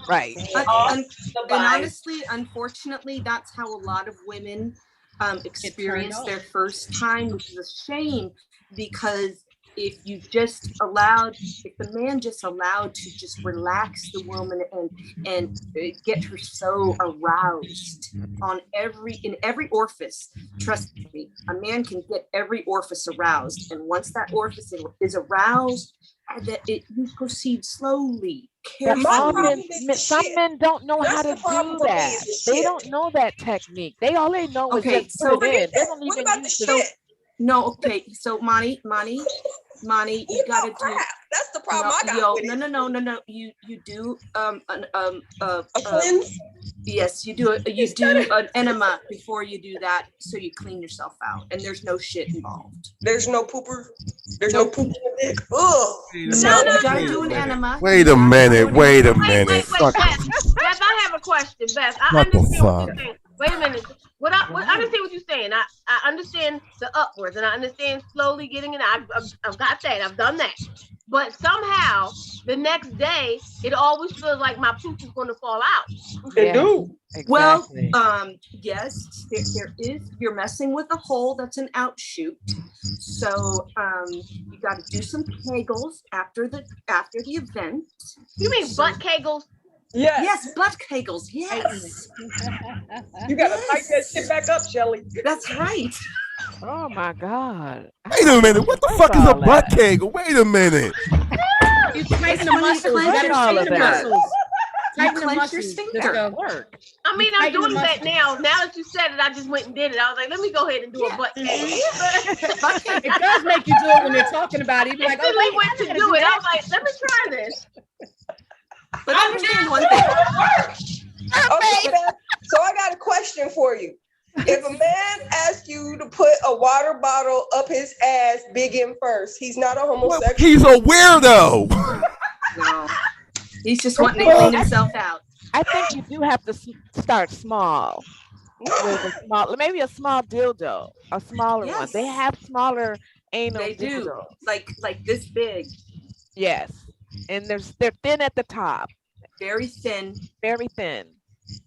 Right. And honestly, unfortunately, that's how a lot of women experience their first time, which is a shame because if the man just allowed to just relax the woman and get her so aroused in every orifice, trust me, a man can get every orifice aroused, and once that orifice is aroused, that you proceed slowly. But Carefully. some men don't know how to do that. They don't know that technique. All they know is Okay, just so put it in. They don't even use it. No, okay. So Monty, you gotta do. That's the problem I got Yo, with it. no. You do A cleanse? Yes, you do it. You do an enema before you do that, so you clean yourself out, and there's no shit involved. There's no pooper. There's no poop in the dick. Ugh. No, you gotta do an enema. Wait a minute. Wait a Wait, minute. Beth, Beth, I have a question, Beth. I What the understand what fuck? you're saying. Wait a minute. I understand what you're saying. I understand the upwards, and I understand slowly getting it. I've got that. I've done that. But somehow the next day, it always feels like my poop is going to fall out. It do. Well, yes, there is. You're messing with a hole that's an outshoot. So you got to do some kegels after the event. You mean butt kegels? Yes. Yes, butt kegels. Yes. You gotta pipe that shit back up, Shelly. That's right. Oh my God. Wait a minute. What the fuck is a butt kegel? Wait a minute. You tighten the muscles. You gotta all tighten of the that. muscles. You Tighten the clench your muscles. sphincter. Just go work. I mean, You I'm tighten the doing that muscles. now. Now that you said it, I just went and did it. I was like, let me go ahead and do a butt kegel. It does make you do it when they're talking about it. You be like, Until oh, we went to do it, I was like, let me try this. But understand one thing. Okay, Beth, so I got a question for you. If a man asks you to put a water bottle up his ass, big in first, he's not a homosexual. He's a weirdo. No, he's just wanting to clean himself out. I think you do have to start small. With a small, maybe a small dildo, a smaller one. Yes. They have smaller anal They do, dildos. like this big, Yes, and they're thin at the top, very thin. very thin.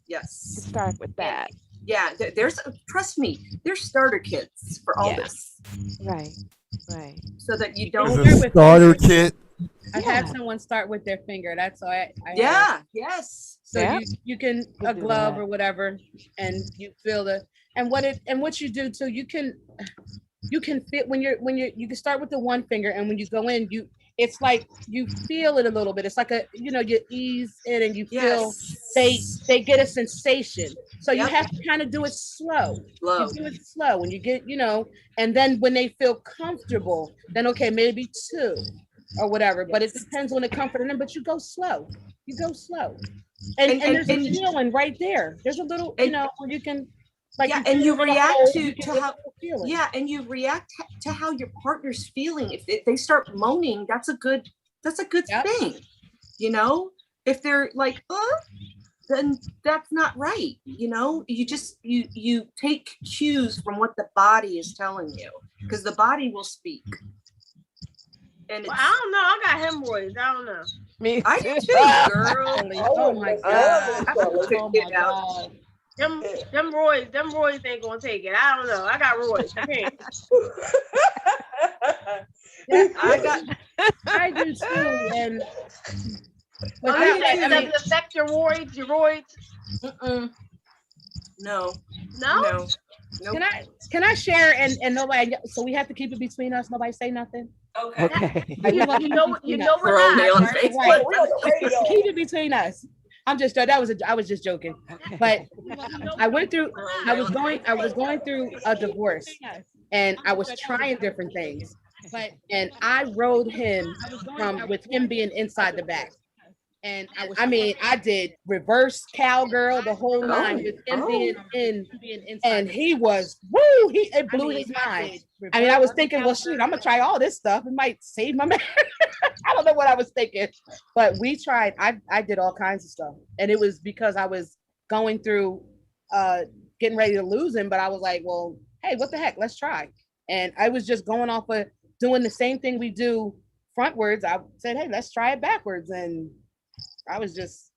Yes. To start with that. Yeah, there's trust me, there's starter kits for all Yes. this, Right, right. so that you Is don't. it a starter kit? I've had someone start with their finger. That's all I Yeah. have. Yes. So Yeah. you can a do glove that. or whatever, and you feel and what you do too. You can fit when you can start with the one finger, and when you go in, it's like you feel it a little bit. It's like you ease in and you feel they get a sensation. So you Yep. have to kind of do it slow. Slow. You do it slow when you get, and then when they feel comfortable, then okay, maybe two or whatever. But it depends on the comfort of them. But you go slow. You go slow. And there's a feeling right there. There's a little, where you can like Yeah, and you feel a react hole, to you can get how. a feeling. Yeah, and you react to how your partner's feeling. If they start moaning, that's a good thing. If they're like, then that's not right. You just you take cues from what the body is telling you, because the body will speak. And Well, I don't know. I got hemorrhoids. I don't know. Me I do too, girl. Oh my God. Oh my God. Them roids ain't gonna take it. I don't know. I got roids. I can't. I do too. And Oh, you said it doesn't affect your roids? Your roids? No. No? Nope. Can I share and nobody, so we have to keep it between us, nobody say nothing? Okay. Okay. You know we're Throw nail on not. Facebook. Right. Keep it between us. I was just joking. But I was going through a divorce, and I was trying different things. And I rode him with him being inside the back. And I did reverse cowgirl, the whole line with him being in, and he was, woo, it blew his mind. I was thinking, well, shoot, I'm gonna try all this stuff. It might save my man. I don't know what I was thinking, but we tried. I did all kinds of stuff, and it was because I was going through, getting ready to lose him. But I was like, well, hey, what the heck? Let's try. And I was just going off of doing the same thing we do frontwards. I said, hey, let's try it backwards, and I was just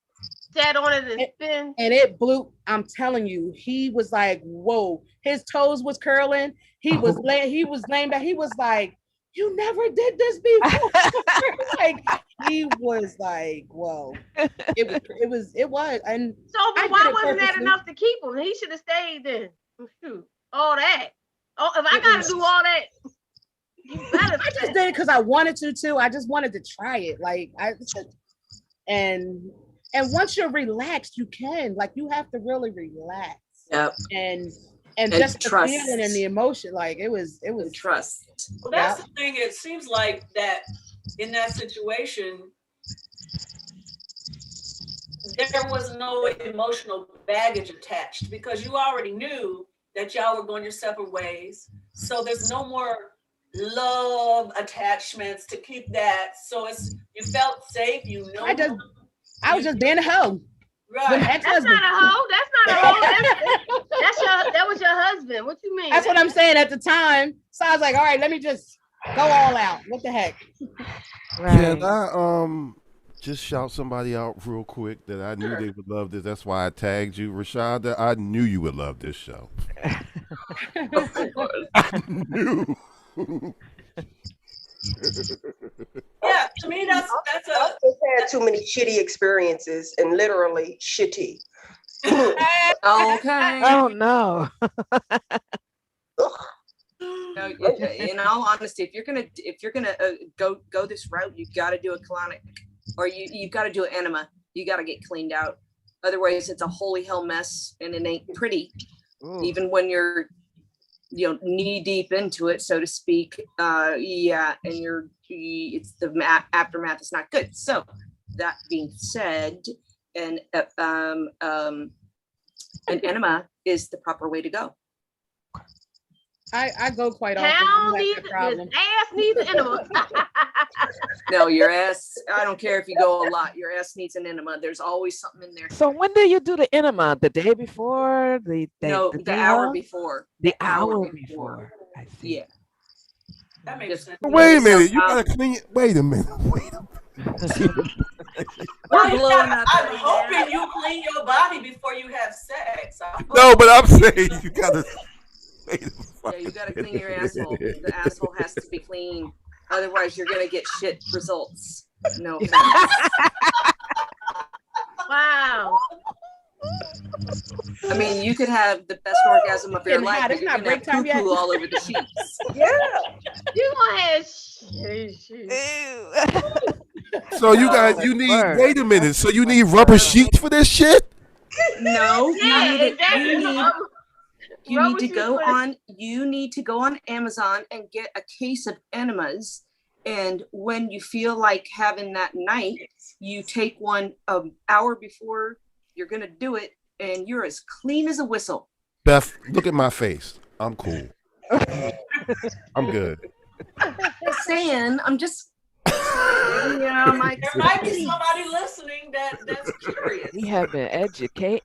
sat on it and spin. And it blew. I'm telling you, he was like, whoa, his toes was curling. He was laying back. He was like, you never did this before. Like, he was like, whoa. It was. And so, but why wasn't that enough to keep him? He should have stayed then. Shoot, all that. Oh, if I gotta do all that, you better. I just did it because I wanted to too. I just wanted to try it. And once you're relaxed, you can, you have to really relax. Yep. And just trust. the feeling and the emotion, it was trust. Well, that's the thing. It seems like that in that situation, there was no emotional baggage attached because you already knew that y'all were going your separate ways. So there's no more love attachments to keep that. So you felt safe. You know. I was just being a hoe. Right. That's not a hoe. That's not a hoe. That was your husband. What you mean? That's what I'm saying at the time. So I was like, all right, let me just go all out. What the heck? Can I just shout somebody out real quick that I knew they would love this? That's why I tagged you, Rashonda. I knew you would love this show. I knew. Yeah, to me that's a. I've just had too many shitty experiences, and literally shitty. Okay. Oh no. No, in all honesty, if you're gonna go this route, you got to do a colonic, or you've got to do an enema. You got to get cleaned out. Otherwise, it's a holy hell mess, and it ain't pretty. Even when you're, knee deep into it, so to speak. Yeah, and it's the aftermath is not good. So that being said, an enema is the proper way to go. I go quite often. His ass needs an enema. No, your ass, I don't care if you go a lot, your ass needs an enema. There's always something in there. So when do you do the enema? The day before? The hour before. The hour before. I see. Yeah. That makes sense. Wait a minute. You gotta clean it. Wait a minute. I'm hoping you clean your body before you have sex. No, but I'm saying you gotta. Yeah, you gotta clean your asshole. The asshole has to be clean. Otherwise, you're gonna get shit results. No offense. Wow. I mean, you could have the best orgasm of your Getting life. hot. But It's you're not gonna break have time yet. poo-poo all over the sheets. Yeah. You gonna have So you guys, you need. Wait a minute. So you need rubber sheets for this shit? No, Yeah, you need to go on. You need to go on Amazon and get a case of enemas. And when you feel like having that night, you take one an hour before you're gonna do it, and you're as clean as a whistle. Beth, look at my face. I'm cool. I'm good. Just saying, I'm just. There might be somebody listening that's curious. We have been educated.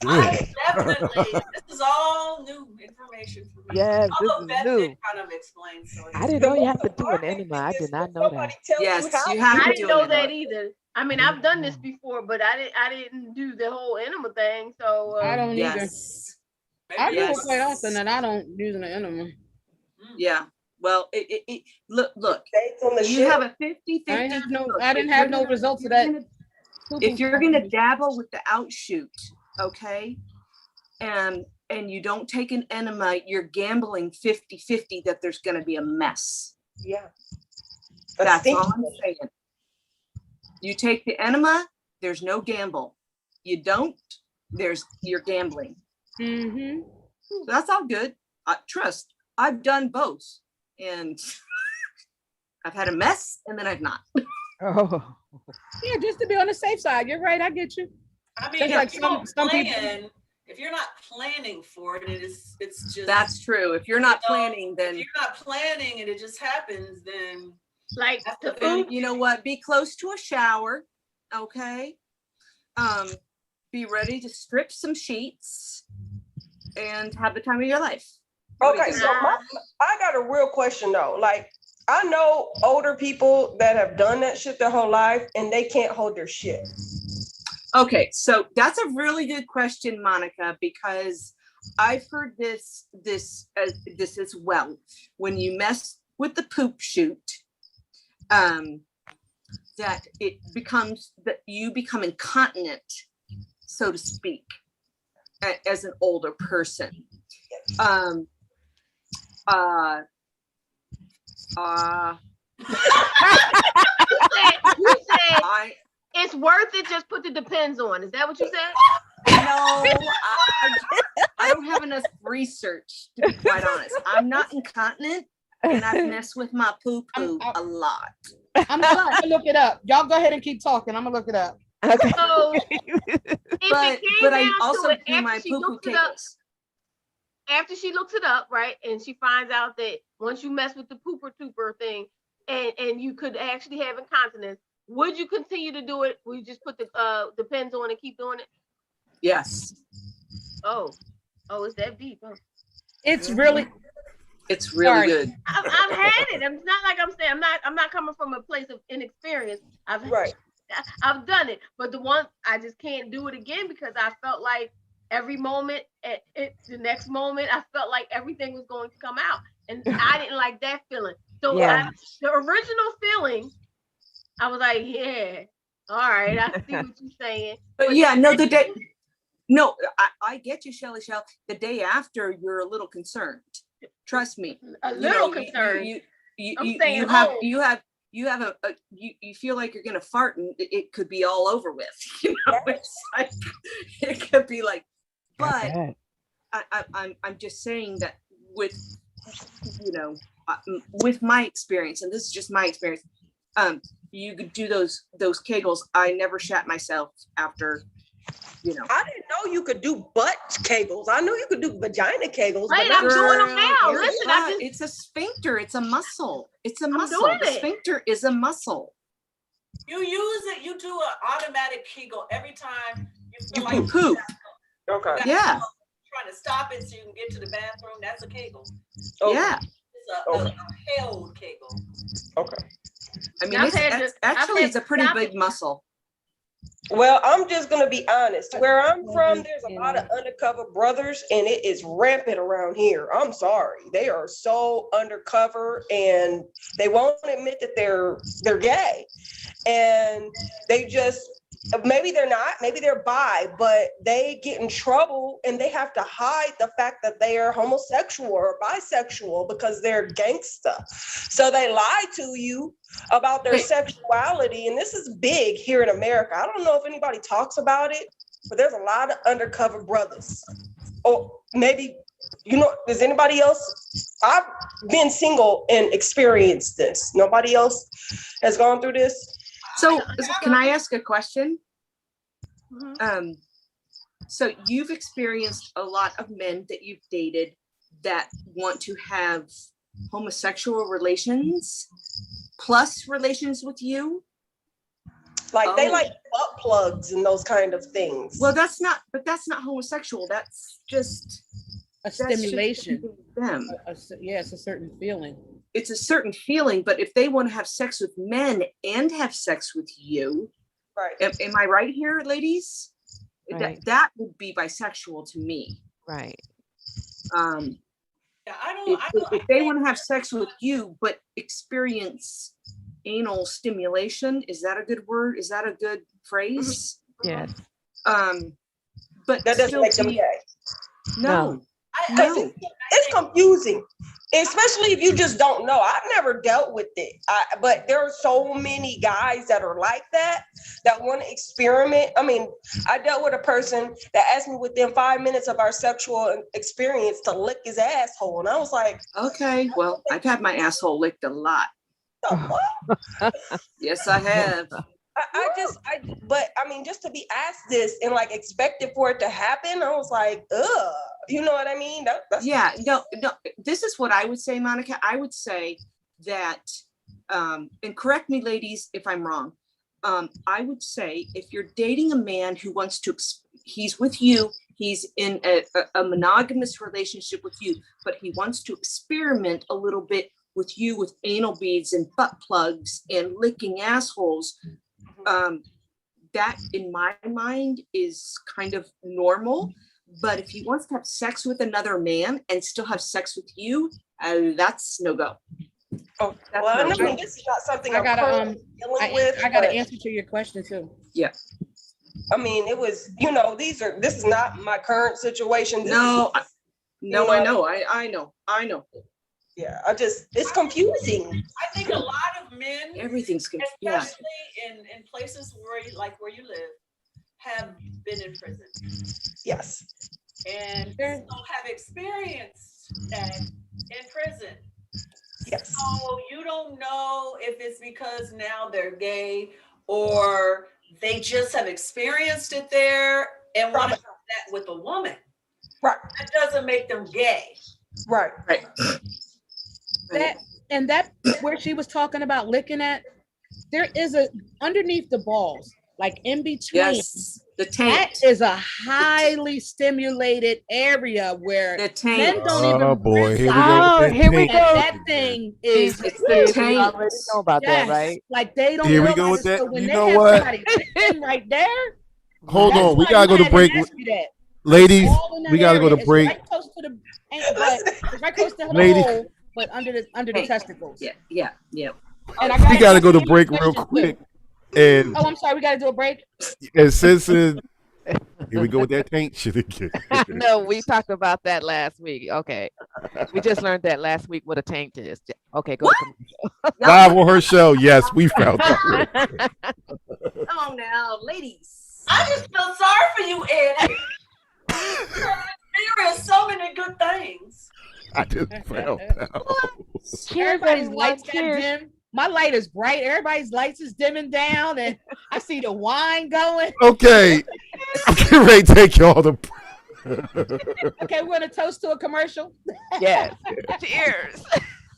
I definitely. This is all new information for me. Yes, this Although is Beth new. did kind of explain. So I didn't know you have to do an enema. I did not know that. Yes, you have I to didn't do know it. that either. I mean, I've done this before, but I didn't do the whole enema thing. So I don't Yes. either. I do Yes. it quite often, and I don't use an enema. Yeah. Well, look. You have a 50-50. I didn't have no results of that. If you're gonna dabble with the outshoot, okay, and you don't take an enema, you're gambling 50-50 that there's gonna be a mess. Yeah. That's all I'm saying. You take the enema, there's no gamble. You don't, you're gambling. Mm-hmm. That's all good. Trust, I've done both, and I've had a mess, and then I've not. Oh. Yeah, just to be on the safe side. You're right. I get you. I mean, Just if like you some don't people. plan, if you're not planning for it, it's just. That's true. If you're not planning, then if you're not planning and it just happens, then like then you know what? Be close to a shower, okay? Be ready to strip some sheets and have the time of your life. Okay, so I got a real question though. Like, I know older people that have done that shit their whole life and they can't hold their shit. Okay, so that's a really good question, Monica, because I've heard this as well. When you mess with the poop chute, that it becomes that you become incontinent, so to speak, as an older person. You said it's worth it. Just put the depends on. Is that what you said? No, I don't have enough research, to be quite honest. I'm not incontinent. and I've messed with my poo-poo a lot. I'm gonna look it up. Y'all go ahead and keep talking. I'm gonna look it up. Okay. So But I also do my poo-poo kegels. After she looks it up, right, and she finds out that once you mess with the pooper tooper thing, and you could actually have incontinence, would you continue to do it? Would you just put the pins on and keep doing it? Yes. Oh, it's that deep, huh? It's really good. I've had it. It's not like I'm saying I'm not coming from a place of inexperience. I've done it, but the one I just can't do it again because I felt like every moment, the next moment, I felt like everything was going to come out, and I didn't like that feeling. So the original feeling, I was like, yeah, all right, I see what you're saying. But yeah, no, the day. No, I get you, Shelly. The day after, you're a little concerned. Trust me. A little concerned. You feel like you're gonna fart and it could be all over with. You know, it's like, it could be like. But I'm just saying that with with my experience, and this is just my experience. You could do those kegels. I never shat myself after. I didn't know you could do butt kegels. I knew you could do vagina kegels. Right, I'm doing them now. Listen, it's a sphincter. It's a muscle. It's a I'm muscle. doing The it. sphincter is a muscle. You use it. You do an automatic kegel every time you feel like You poop. Okay. Yeah. Trying to stop it so you can get to the bathroom. That's a kegel. Yeah. It's a held kegel. Okay. I mean, it's a pretty big muscle. Well, I'm just going to be honest. Where I'm from, there's a lot of undercover brothers, and it is rampant around here. I'm sorry. They are so undercover, and they won't admit that they're gay. And they just, maybe they're not, maybe they're bi, but they get in trouble, and they have to hide the fact that they are homosexual or bisexual because they're gangsta. So they lie to you about their sexuality, and this is big here in America. I don't know if anybody talks about it, but there's a lot of undercover brothers. Or maybe, does anybody else? I've been single and experienced this. Nobody else has gone through this. So can I ask a question? So you've experienced a lot of men that you've dated that want to have homosexual relations plus relations with you? Like they like butt plugs and those kind of things. Well, that's not homosexual. That's just a stimulation. Them. It's a certain feeling. It's a certain feeling, but if they want to have sex with men and have sex with you, right? Am I right here, ladies? Right. That would be bisexual to me. Right. If they want to have sex with you but experience anal stimulation, is that a good word? Is that a good phrase? Yes. But that doesn't make them gay. No. It's confusing, especially if you just don't know. I've never dealt with it, but there are so many guys that are like that want to experiment. I mean, I dealt with a person that asked me within 5 minutes of our sexual experience to lick his asshole, and I was like, okay, well, I've had my asshole licked a lot. Yes, I have. But I mean, just to be asked this and like expected for it to happen, I was like, ugh, you know what I mean? No, this is what I would say, Monica. I would say that, and correct me, ladies, if I'm wrong. I would say if you're dating a man who wants to, he's with you, he's in a monogamous relationship with you, but he wants to experiment a little bit with you with anal beads and butt plugs and licking assholes. That in my mind is kind of normal, but if he wants to have sex with another man and still have sex with you, that's no go. Oh, well, I mean, this is not something I gotta dealing with. I got an answer to your question too. Yeah. I mean, it was, this is not my current situation. I know. Yeah, it's confusing. I think a lot of men, everything's confusing, especially in places where you live, have been in prison. Yes. And so have experienced that in prison. Yes. So you don't know if it's because now they're gay or they just have experienced it there and want to have that with a woman. Right. That doesn't make them gay. Right. Right. That where she was talking about licking at, there is a underneath the balls, like in between. Yes, the taint. That is a highly stimulated area where The taint. men don't even Oh boy, here we go. Oh, with that here we taint. go. that thing is It's the We taint. already know about that, right? Like they don't Here we realize go with it. that. So when You they know have what? somebody licking right there, Hold that's on, we why gotta you go to had break. ask you that. Ladies, All in that we gotta go area. to It's break. right close to the it's right close to the Ladies. hole, but under the testicles. Yeah. And We gotta go to break real quick. And Oh, I'm sorry. We got to do a break. since here we go with that taint shit again. No, we talked about that last week. Okay. We just learned that last week what a taint is. Okay, go to commercial. Live on her show, yes, we found out. Come on now, ladies. I just feel sorry for you, Ed. There are so many good things. I just found out. Everybody's lights got dim. My light is bright. Everybody's lights is dimming down, and I see the wine going. Okay, I'm getting ready to take y'all to. Okay, we're gonna toast to a commercial. Yes. Cheers.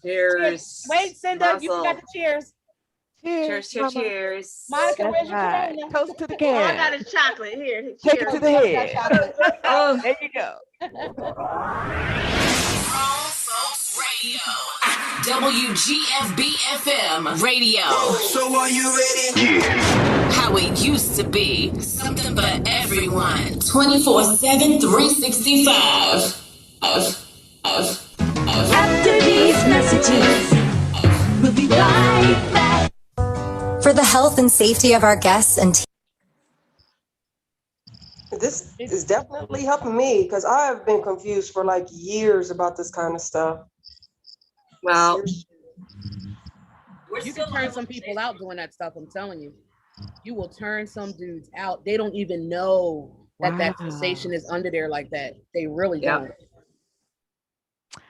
Cheers. Wait, Cinda, you Muzzle. got the cheers. Cheers, cheers, cheers. Monica, That's where's your right. Corona? Toast to the All I can. got is chocolate. Here. Take it to the head. Oh, There you go. WGFB FM radio. So are you ready? How it used to be. Something for everyone. 24/7, 365. After these messages, we'll be right back. For the health and safety of our guests and team. This is definitely helping me because I have been confused for like years about this kind of stuff. well, You can turn some people out doing that stuff. I'm telling you, you will turn some dudes out. They don't even know that Wow. sensation is under there like that. They really Yeah. don't.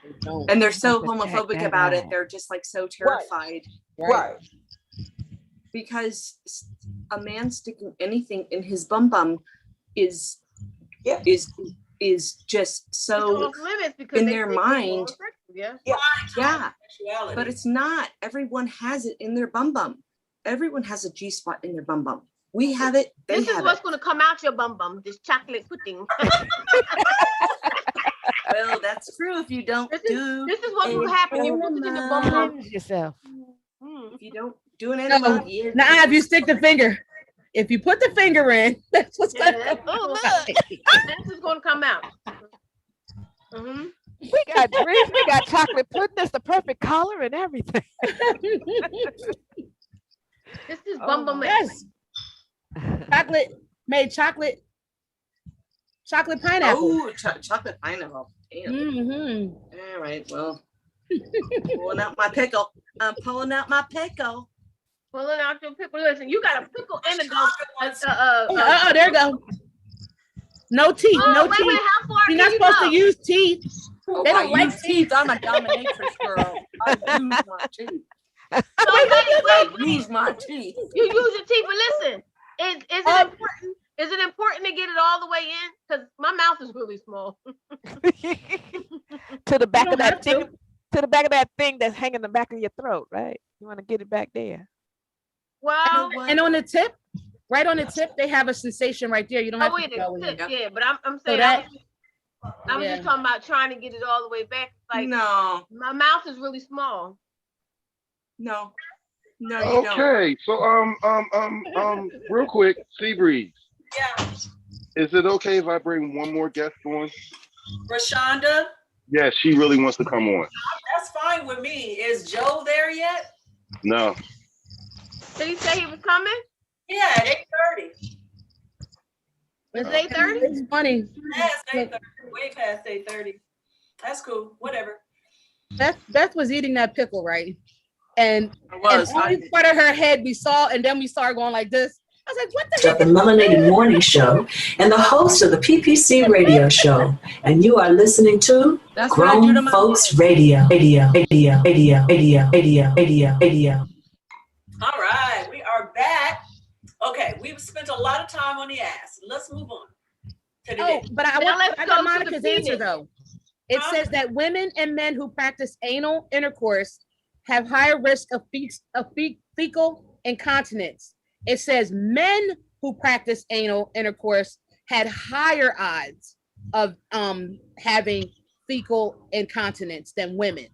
They don't. and they're so Have to check homophobic that about it. out. They're just like so terrified Right. because a man sticking anything in his bum bum is Yeah. is just It's so off limits because in they their think it's mind. homosexual, yeah. Yeah, Sexuality. but it's not. Everyone has it in their bum bum. Everyone has a G spot in their bum bum. We have it. They This is have what's it. going to come out your bum bum. This chocolate pudding. Well, that's true. If you don't do, This is what will happen. You put it in your bum bum. Cleanse yourself. if you don't do an No, antibody, now if you stick the finger, if you put the finger in, that's what's Yeah, gonna that's, come oh, out. look. This is going to come out. Mm-hmm. We got drinks. We got chocolate pudding. That's the perfect color and everything. This is Oh bum bum. my Yes, chocolate made chocolate pineapple. oh, chocolate pineapple. Damn. Mm-hmm. All right. Well, pulling out my pickle. I'm pulling out my pickle. Pulling out your pickle. Listen, you got a pickle and a gum. Oh, there you go. No teeth. Oh, No wait, teeth. wait, how far You're can not you supposed go? to use teeth. Oh, They I don't like use teeth. I'm a dominatrix girl. I use my teeth. So wait. Use my teeth. You use your teeth, but listen, is it important? Is it important to get it all the way in? Because my mouth is really small. To the back You of don't that have thing. To the back of that thing that's hanging in the back of your throat, right? You want to get it back there. Well, And on the tip, right on the tip, they have a sensation right there. You don't have oh to wait, go in. yeah, but I'm So saying that, I'm yeah. just talking about trying to get it all the way back. Like No, my mouth is really small. no, no, you don't. Okay, so real quick, Seabreeze, Yeah. is it okay if I bring one more guest on? Rashonda, Yeah, she really wants to come on. that's fine with me. Is Joe there yet? No, Did he say he was coming? Yeah, at 8:30. Is it 8:30? It's funny. Yeah, it's 8:30. Way past 8:30. That's cool. Whatever. Beth was eating that pickle, right? And I was. only part of her head we saw, and then we started going like this. I was like, what the Of the Melanated Morning Show and the host of the PPC Radio Show. And you are listening to That's what I do to Grown my Folks Radio. Radio. All right, we are back. Okay, we've spent a lot of time on the ass. Let's move on to the Oh, but I Now want let's I go got to the Monica's answer penis. though. It says that women and men who practice anal intercourse have higher risk of fecal incontinence. It says men who practice anal intercourse had higher odds of having fecal incontinence than women.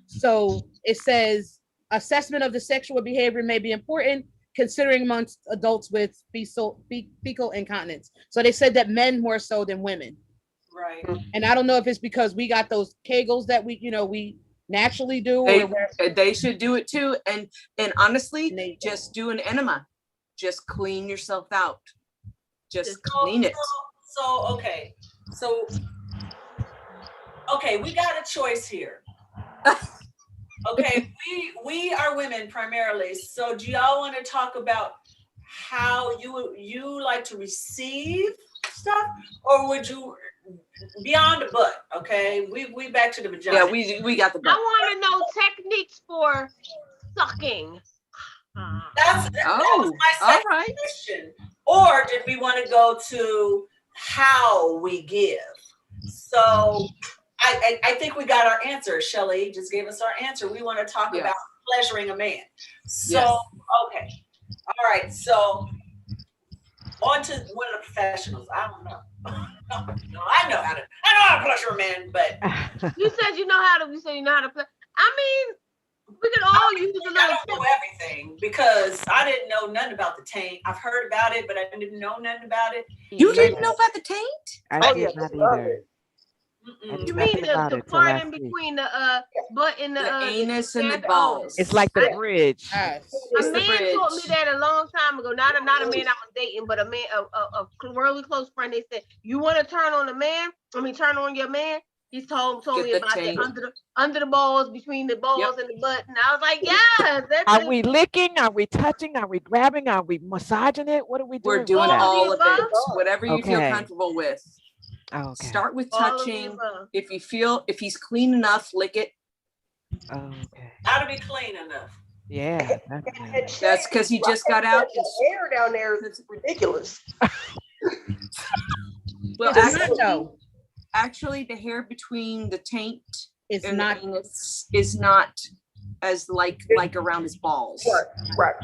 So it says assessment of the sexual behavior may be important considering amongst adults with fecal incontinence. So they said that men more so than women. Right. And I don't know if it's because we got those kegels that we naturally do. They should do it too. And honestly, just do an enema. Just clean yourself out. Just clean it. Okay, we got a choice here. Okay, we are women primarily. So do y'all want to talk about how you like to receive stuff, or would you beyond the butt? Okay, we back to the vagina. Yeah, we got the butt. I want to know techniques for sucking. That was my second question. Or did we want to go to how we give? So I think we got our answer. Shelly just gave us our answer. We want to talk about pleasuring a man. So, okay. All right. So on to one of the professionals. I don't know. No, I know how to pleasure a man, but You said you know how to play. I mean, we could all use a little. I don't know everything because I didn't know nothing about the taint. I've heard about it, but I didn't know nothing about it. You didn't know about the taint? I did not either. You mean the part in between the butt and the anus and the balls? It's like the bridge. A man told me that a long time ago. Not a man I was dating, but a man, a really close friend. They said, "You want to turn on a man? Turn on your man." He told me about the under the balls, between the balls and the butt, and I was like, "Yeah." Are we licking? Are we touching? Are we grabbing? Are we massaging it? What are we doing? We're doing all of it. Whatever you feel Okay. comfortable with. Okay. Start with All of the touching. above. If he's clean enough, lick it. Okay. Gotta be clean enough. Yeah. That's because he just got out. The hair down there is ridiculous. Well, It's not, actually, the hair between the taint It's and not- the anus is not as like around his balls. Right.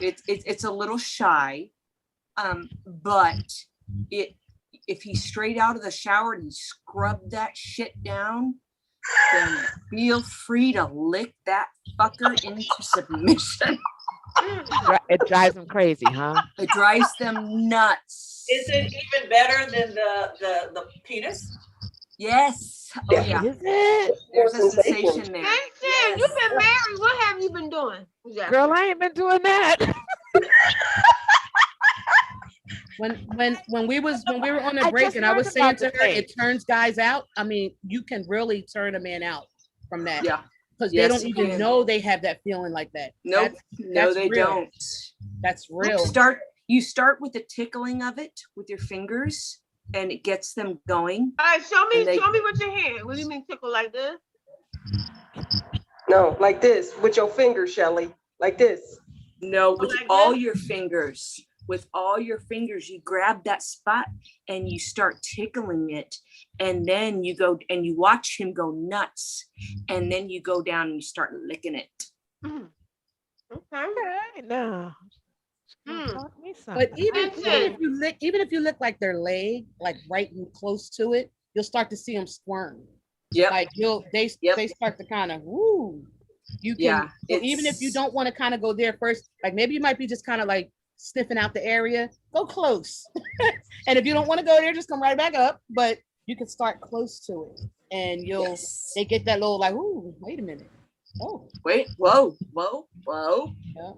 It's a little shy, but if he's straight out of the shower and he scrubbed that shit down, then feel free to lick that fucker into submission. It drives them crazy, huh? It drives them nuts. Is it even better than the penis? Yes. Oh yeah. Is it? There's a sensation there. Hey, you've been married. What have you been doing? Girl, I ain't been doing that. When we were on I a break just and I was heard saying about to the her, thing. it turns guys out. I mean, you can really turn a man out from that. Yeah. Because Yes, they don't you even can. know they have that feeling like that. Nope. No, they real. don't. That's real. You start with the tickling of it with your fingers, and it gets them going. All right, show me And they- what your hand. What do you mean tickle like this? No, like this with your fingers, Shelly. Like this. No, with Like all this? your fingers. With all your fingers, you grab that spot and you start tickling it. And then you go and you watch him go nuts. And then you go down and you start licking it. Okay. No. Mm. Taught me something. But even if you lick like their leg, like right close to it, you'll start to see them squirm. Yep. Like they start to kind of woo. You can Yeah, so even if you don't want to kind of go there first, like maybe you might be just kind of like sniffing out the area, go close. And if you don't want to go there, just come right back up. But you can start close to it, and they get that little like, ooh, wait a minute. Oh, Wait, whoa. yeah.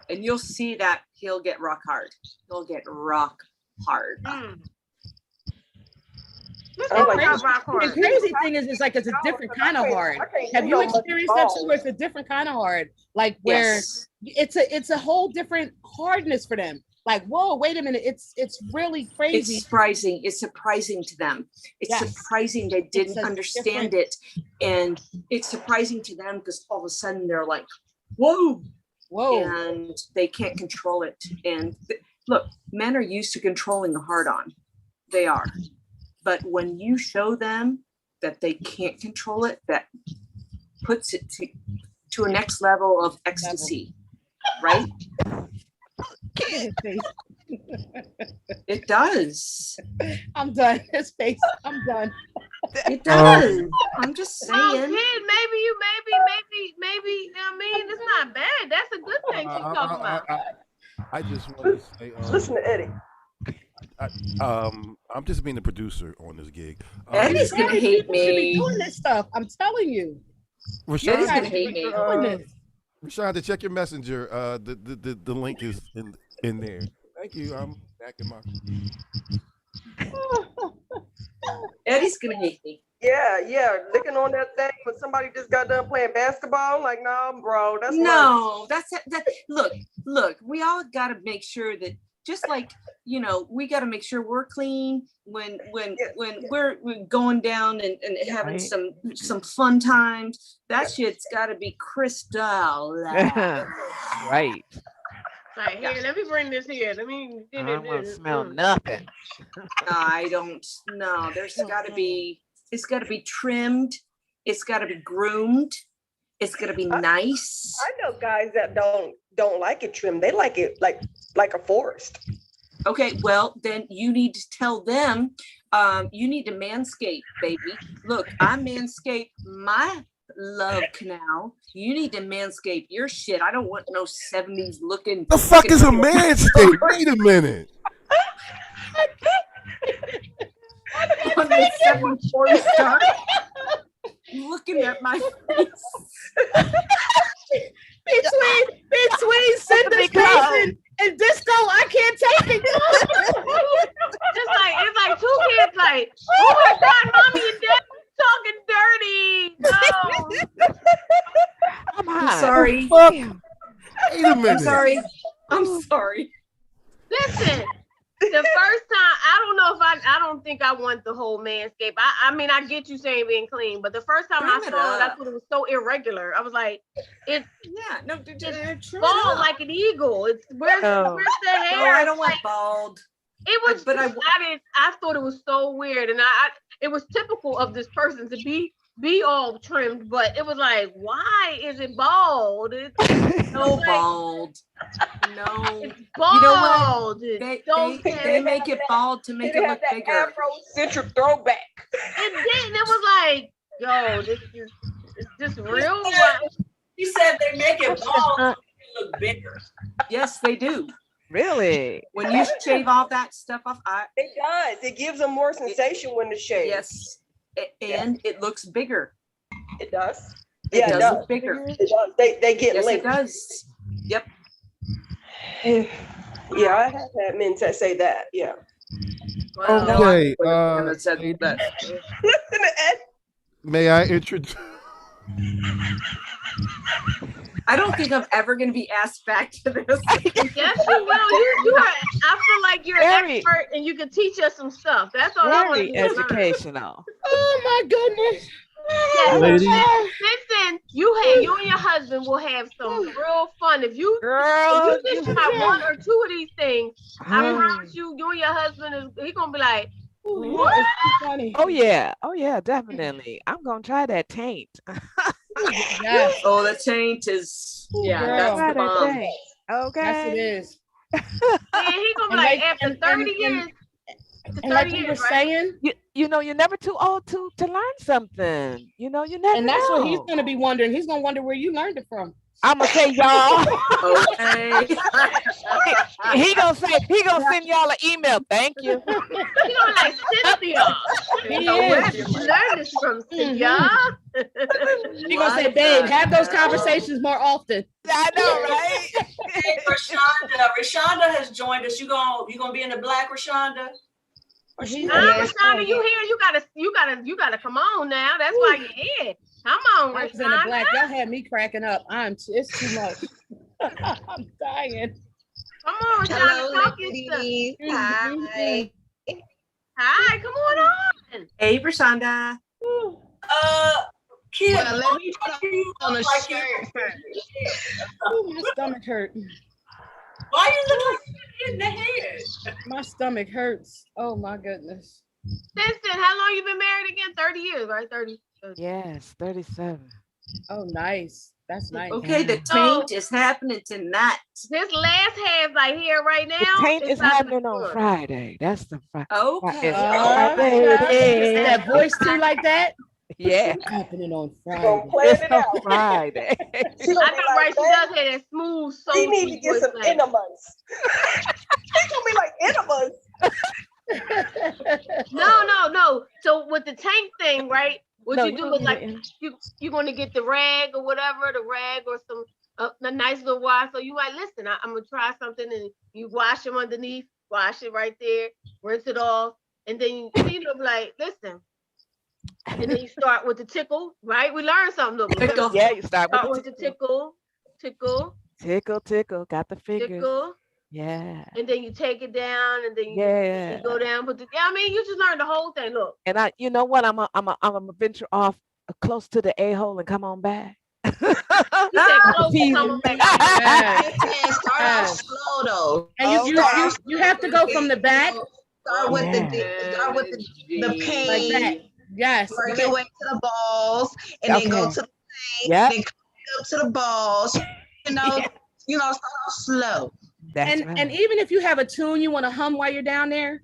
And you'll see that he'll get rock hard. He'll get rock hard. Let's And talk crazy, about rock the hard. crazy thing is, it's like it's a different kind of hard. Have you experienced that too, where it's a different kind of hard? Like where Yes. it's a whole different hardness for them. Like, whoa, wait a minute, it's really crazy. It's surprising. It's surprising to them. It's Yes. surprising they didn't a understand different- it. And it's surprising to them because all of a sudden they're like, whoa. And they can't control it. And look, men are used to controlling the hard on. They are. But when you show them that they can't control it, that puts it to a next level of ecstasy, right? It does. I'm done. His face. I'm done. It does. I'm just saying. Oh, kid, maybe you, maybe. I mean, it's not bad. That's a good thing she's talking about. I just want to say, Listen to Eddie. I'm just being the producer on this gig. Eddie's gonna hate People should be me. doing this stuff. I'm telling you. Eddie's Rashonda, gonna hate me. Doing this. Rashonda, check your messenger. The link is in there. Thank you. I'm back in my. Eddie's gonna hate me. Yeah, licking on that thing when somebody just got done playing basketball. Like, no, bro, that's No, that's that. Look. We all got to make sure that, just like, we got to make sure we're clean when we're going down and having Right. some fun times. That shit's got to be crystal. Right. Like, here, let me bring this here. Let me. I don't want to smell nothing. I don't know. There's got to be. It's got to be trimmed. It's got to be groomed. It's got to be nice. I know guys that don't like it trimmed. They like it like a forest. Okay, well, then you need to tell them, you need to manscape, baby. Look, I manscape my love canal. You need to manscape your shit. I don't want no 70s looking. The fuck is a manscape? Wait a minute. On the 740 star, looking at my face. Between Cinder's face and Disco, I can't take it. It's like two kids like, oh my God, mommy and dad talking dirty. No. I'm sorry. Wait a minute. I'm sorry. I'm sorry. Listen, the first time, I don't think I want the whole manscape. I mean, I get you saying being clean, but the first time I Trim it saw it, I up. thought it was so irregular. I was like, it's trim bald it up. like an eagle. It's where's the hair? No, I don't It's want like- bald. It was, But I I thought it was so weird, and it was typical of this person to be all trimmed, but it was like, why is it bald? No bald. No. Bald. You know what? Don't They make it bald to make it look bigger. Afrocentric throwback. It didn't. It was like, yo, is this real? He said they make it bald to make it look bigger. Yes, they do. Really? When you shave all that stuff off, It does. It gives them more sensation when it's shaved. Yes. And it looks bigger. It does. It Yeah, does it does. look bigger. It does. They get Yes, linked. it does. Yep. Yeah, I have had men that say that. Yeah. Okay. Listen to Ed. May I introduce? I don't think I'm ever going to be asked back to this. Yes, you will. You are. I feel like you're an expert, and you can teach us some stuff. That's all I want to Very do. educational. Oh my goodness. Yes. Ladies. Listen, you and your husband will have some real fun. If you just try one or two of these things, I promise you and your husband he's gonna be like, what? Oh yeah, definitely. I'm gonna try that taint. Yes. Oh, the taint is, yeah, Girl. that's Try the that bomb. taint. Okay. Yes, it is. And he's gonna be And like, like- after and- 30 and- years, after And like 30 we were years, right? saying, You know, you're never too old to learn something. You know, you never and that's know. what he's gonna be wondering. He's gonna wonder where you learned it from. I'm gonna say y'all. Okay. he gonna send y'all an email. Thank you. He's gonna like Cynthia. He So where is. did you learn this from, Cynthia? He's gonna say, babe, have those conversations more often. I know, right? Hey, Rashonda has joined us. You gonna be in the black, Rashonda? Rashonda, you here? You gotta come on now. That's why you're here. Come on, I was in the black. Rashonda. Y'all had me cracking up. It's too much. I'm dying. Come on, Hello, Rashonda, talk your stuff. ladies. Hi. Hi, come on. Hey, Rashonda. Kid, Well, let me put on a like shirt first. Ooh, my stomach hurt. Why you look like you're in the head? My stomach hurts. Oh my goodness. Simpson, how long you been married again? 30 years, right? 30. Yes, 37. Oh, nice. That's nice. Okay, the taint is happening tonight. This last half right here, right now. The taint it's is not happening the on good. Friday. That's the Friday. Okay. It's Is that voice too like that? Yeah. It's happening on Friday. It's on Friday. I know, right? She does have that smooth, so We need to get some enemas. She's gonna be like enemas. No. So with the tank thing, right? What No, you you do don't is like need you're gonna get the rag or whatever, or some a nice little wash. So you like, listen, I'm gonna try something, and you wash them underneath, wash it right there, rinse it off, and then you know, like, listen. And then you start with the tickle, right? We learned something. Look, Tickle. Yeah, you start with the tickle, Tickle. Got the fingers. tickle, Yeah. and then you take it down, and then you Yeah. go down. But I mean, you just learned the whole thing. Look, And you know what? I'm a venture off close to the a-hole and come on back. you said close to coming back. And start off slow though. And you have to go from the back. Start with the pain. Like that. Yes. Work your way to the balls, and then go to the pain. Yep. Then come up to the balls. Start off slow. That's And even if you have a tune you want to hum while you're down there,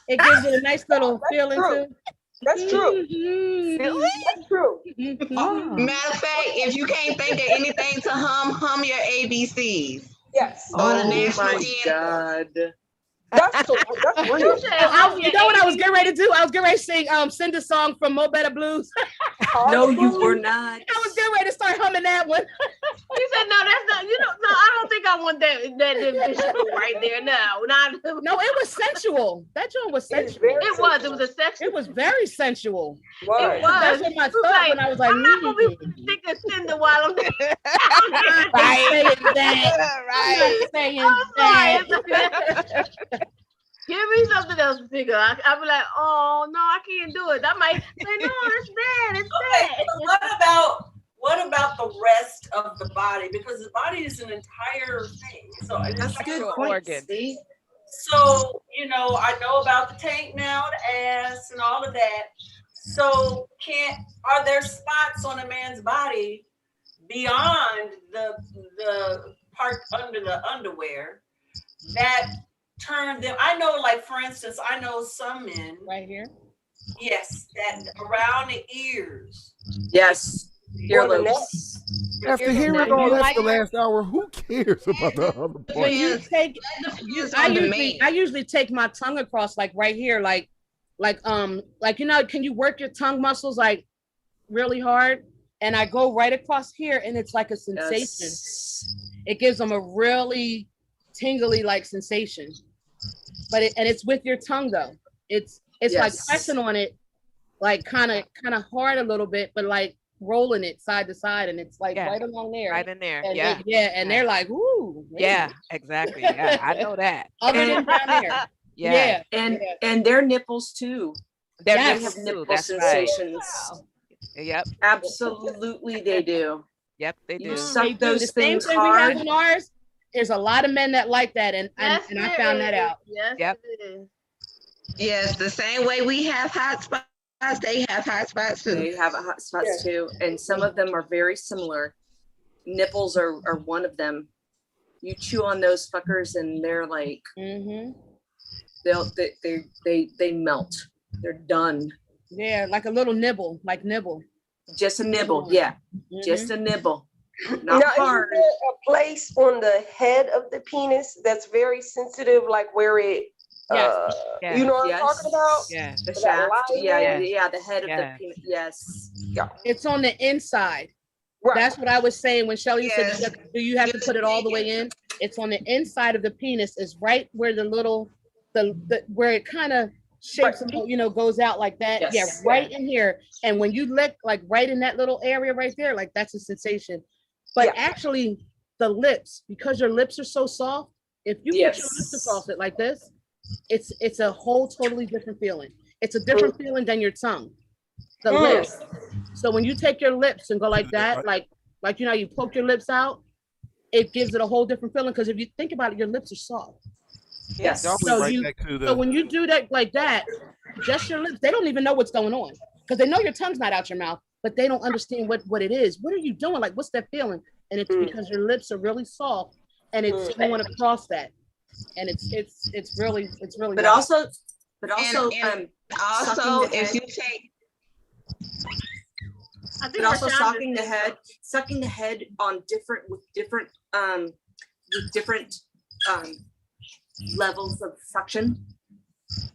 it gives it a nice little feeling too. That's true. That's true. Matter of fact, if you can't think of anything to hum your ABCs. Yes. Or the national my anthem. God. That's real. You know what I was getting ready to do? I was getting ready to sing sing the song from Mo Better Blues. No, you were not. I was getting ready to start humming that one. He said, "No, that's not. No, I don't think I want that right there. No, it was sensual. That joint was sensual. It was a sexual. It was very sensual. It was. That's what my thought when I was like, I'm not gonna be thinking Cinder while I'm there. Right. I'm not saying that. Give me something else to think of. I'll be like, oh no, I can't do it. I might say, no, it's bad. It's bad. So what about the rest of the body? Because the body is an entire thing. So That's a good point. See? So, I know about the tank now, the ass and all of that. So are there spots on a man's body beyond the part under the underwear that turn them? I know, like, for instance, I know some men right here. Yes, that around the ears. Yes. Earlobes. After hearing all that for the last hour, who cares about the other When part? you take, I usually take my tongue across, like right here, like can you work your tongue muscles like really hard? And I go right across here, and it's like a sensation. Yes. It gives them a really tingly like sensation. But it's with your tongue though. It's like pressing on it, like kind of hard a little bit, but like rolling it side to side, and it's like right along there. Right in there. And Yeah. and they're like, ooh. Maybe. Yeah, exactly. Yeah, I know that. Other than down there. Yeah. And their nipples too. They have too. nipple That's right. sensations. Yep. Absolutely, they do. Yep, they do. You suck those the same things thing hard. we have in ours. There's a lot of men that like that, and I found that out. Yes, yep. it is. Yes, the same way we have hot spots, they have hot spots too. They have hot spots too, and some of them are very similar. Nipples are one of them. You chew on those fuckers, and they're like, they melt. They're done. Yeah, like a little nibble, Just a nibble, yeah, just a nibble. Not now, hard. Is there a place on the head of the penis that's very sensitive, like where it, you know what I'm talking about? Yeah, the That shaft. line Yeah, there? yeah, the head of the penis. Yes. Yeah. It's on the inside. Right. That's what I was saying when Shelly said, do you have to put it all the way in? It's on the inside of the penis. Is right where the little, the where it kind of shapes, goes out like that. Yes. Yeah, right in here. And when you lick, like right in that little area right there, like that's a sensation. But actually, the lips, because your lips are so soft, if you put your lips across it like this, it's a whole totally different feeling. It's a different feeling than your tongue. The lips. So when you take your lips and go like that, like you poke your lips out, it gives it a whole different feeling. Because if you think about it, your lips are soft. Yes. So when you do that like that, just your lips, they don't even know what's going on because they know your tongue's not out your mouth, but they don't understand what it is. What are you doing? Like, what's that feeling? And it's because your lips are really soft and it's going across that, and it's really. But nice. also, if you take. But also sucking the head on different levels of suction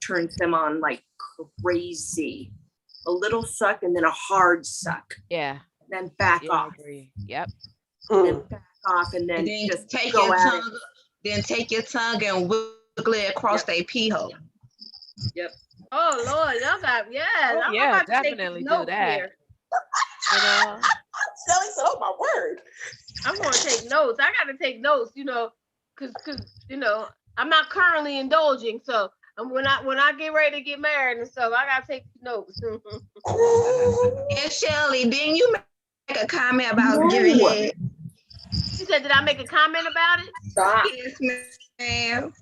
turns them on like crazy. A little suck and then a hard suck. Yeah. Then back off. I agree. Yep. Then back off and then just take go your at tongue. Then take your tongue and wiggle it across their pee hole. Yep. Oh Lord, y'all got I'm yeah, about to take definitely do notes that. here. You know, Shelly said, "Oh my word." I'm gonna take notes. I gotta take notes, cause I'm not currently indulging. So when I get ready to get married and stuff, I gotta take notes. And Shelly, didn't you make a comment about giving head? You said, did I make a comment about it? Yes, ma'am.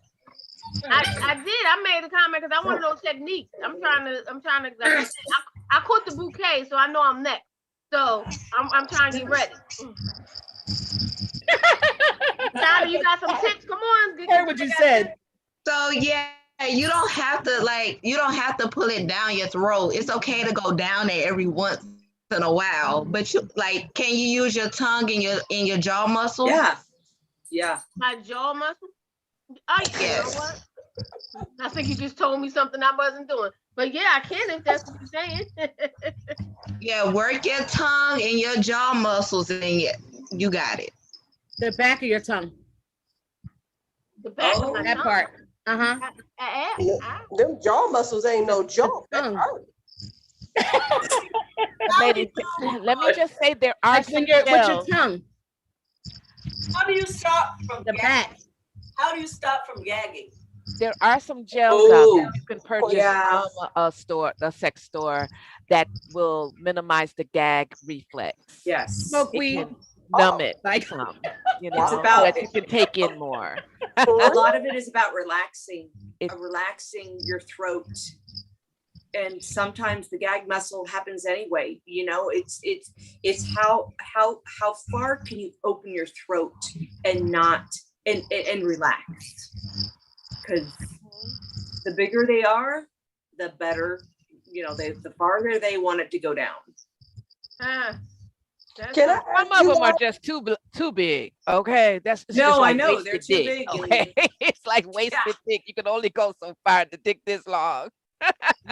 I did. I made a comment because I want to know techniques. I'm trying to. Like I caught the bouquet, so I know I'm next. So I'm trying to get ready. Tyler, you got some tips? Come on. Heard what you said. So yeah, you don't have to pull it down your throat. It's okay to go down there every once in a while, but can you use your tongue in your jaw muscle? Yeah. My jaw muscle. Oh, you know what? I think you just told me something I wasn't doing. But yeah, I can if that's what you're saying. Yeah, work your tongue and your jaw muscles and you got it. The back of your tongue. The back of my that tongue. part. Them jaw muscles ain't no joke. Ladies, let me just say there are Like some with your gels. tongue. How do you stop from The gagging? back. How do you stop from gagging? There are some gels out there you can purchase yeah. from a sex store that will minimize the gag reflex. Yes. Smoke It weed. can numb it Like- some, It's so about- that you can take in more. A lot of it is about relaxing It- your throat. And sometimes the gag muscle happens anyway. It's how far can you open your throat and not and relax. Because the bigger they are, the better, the farther they want it to go down. Can I Some of them are just too big. Okay, that's No, it's like I know, wasted they're too dick, big and- Okay, it's like wasted dick. You can only go so far to dick this long.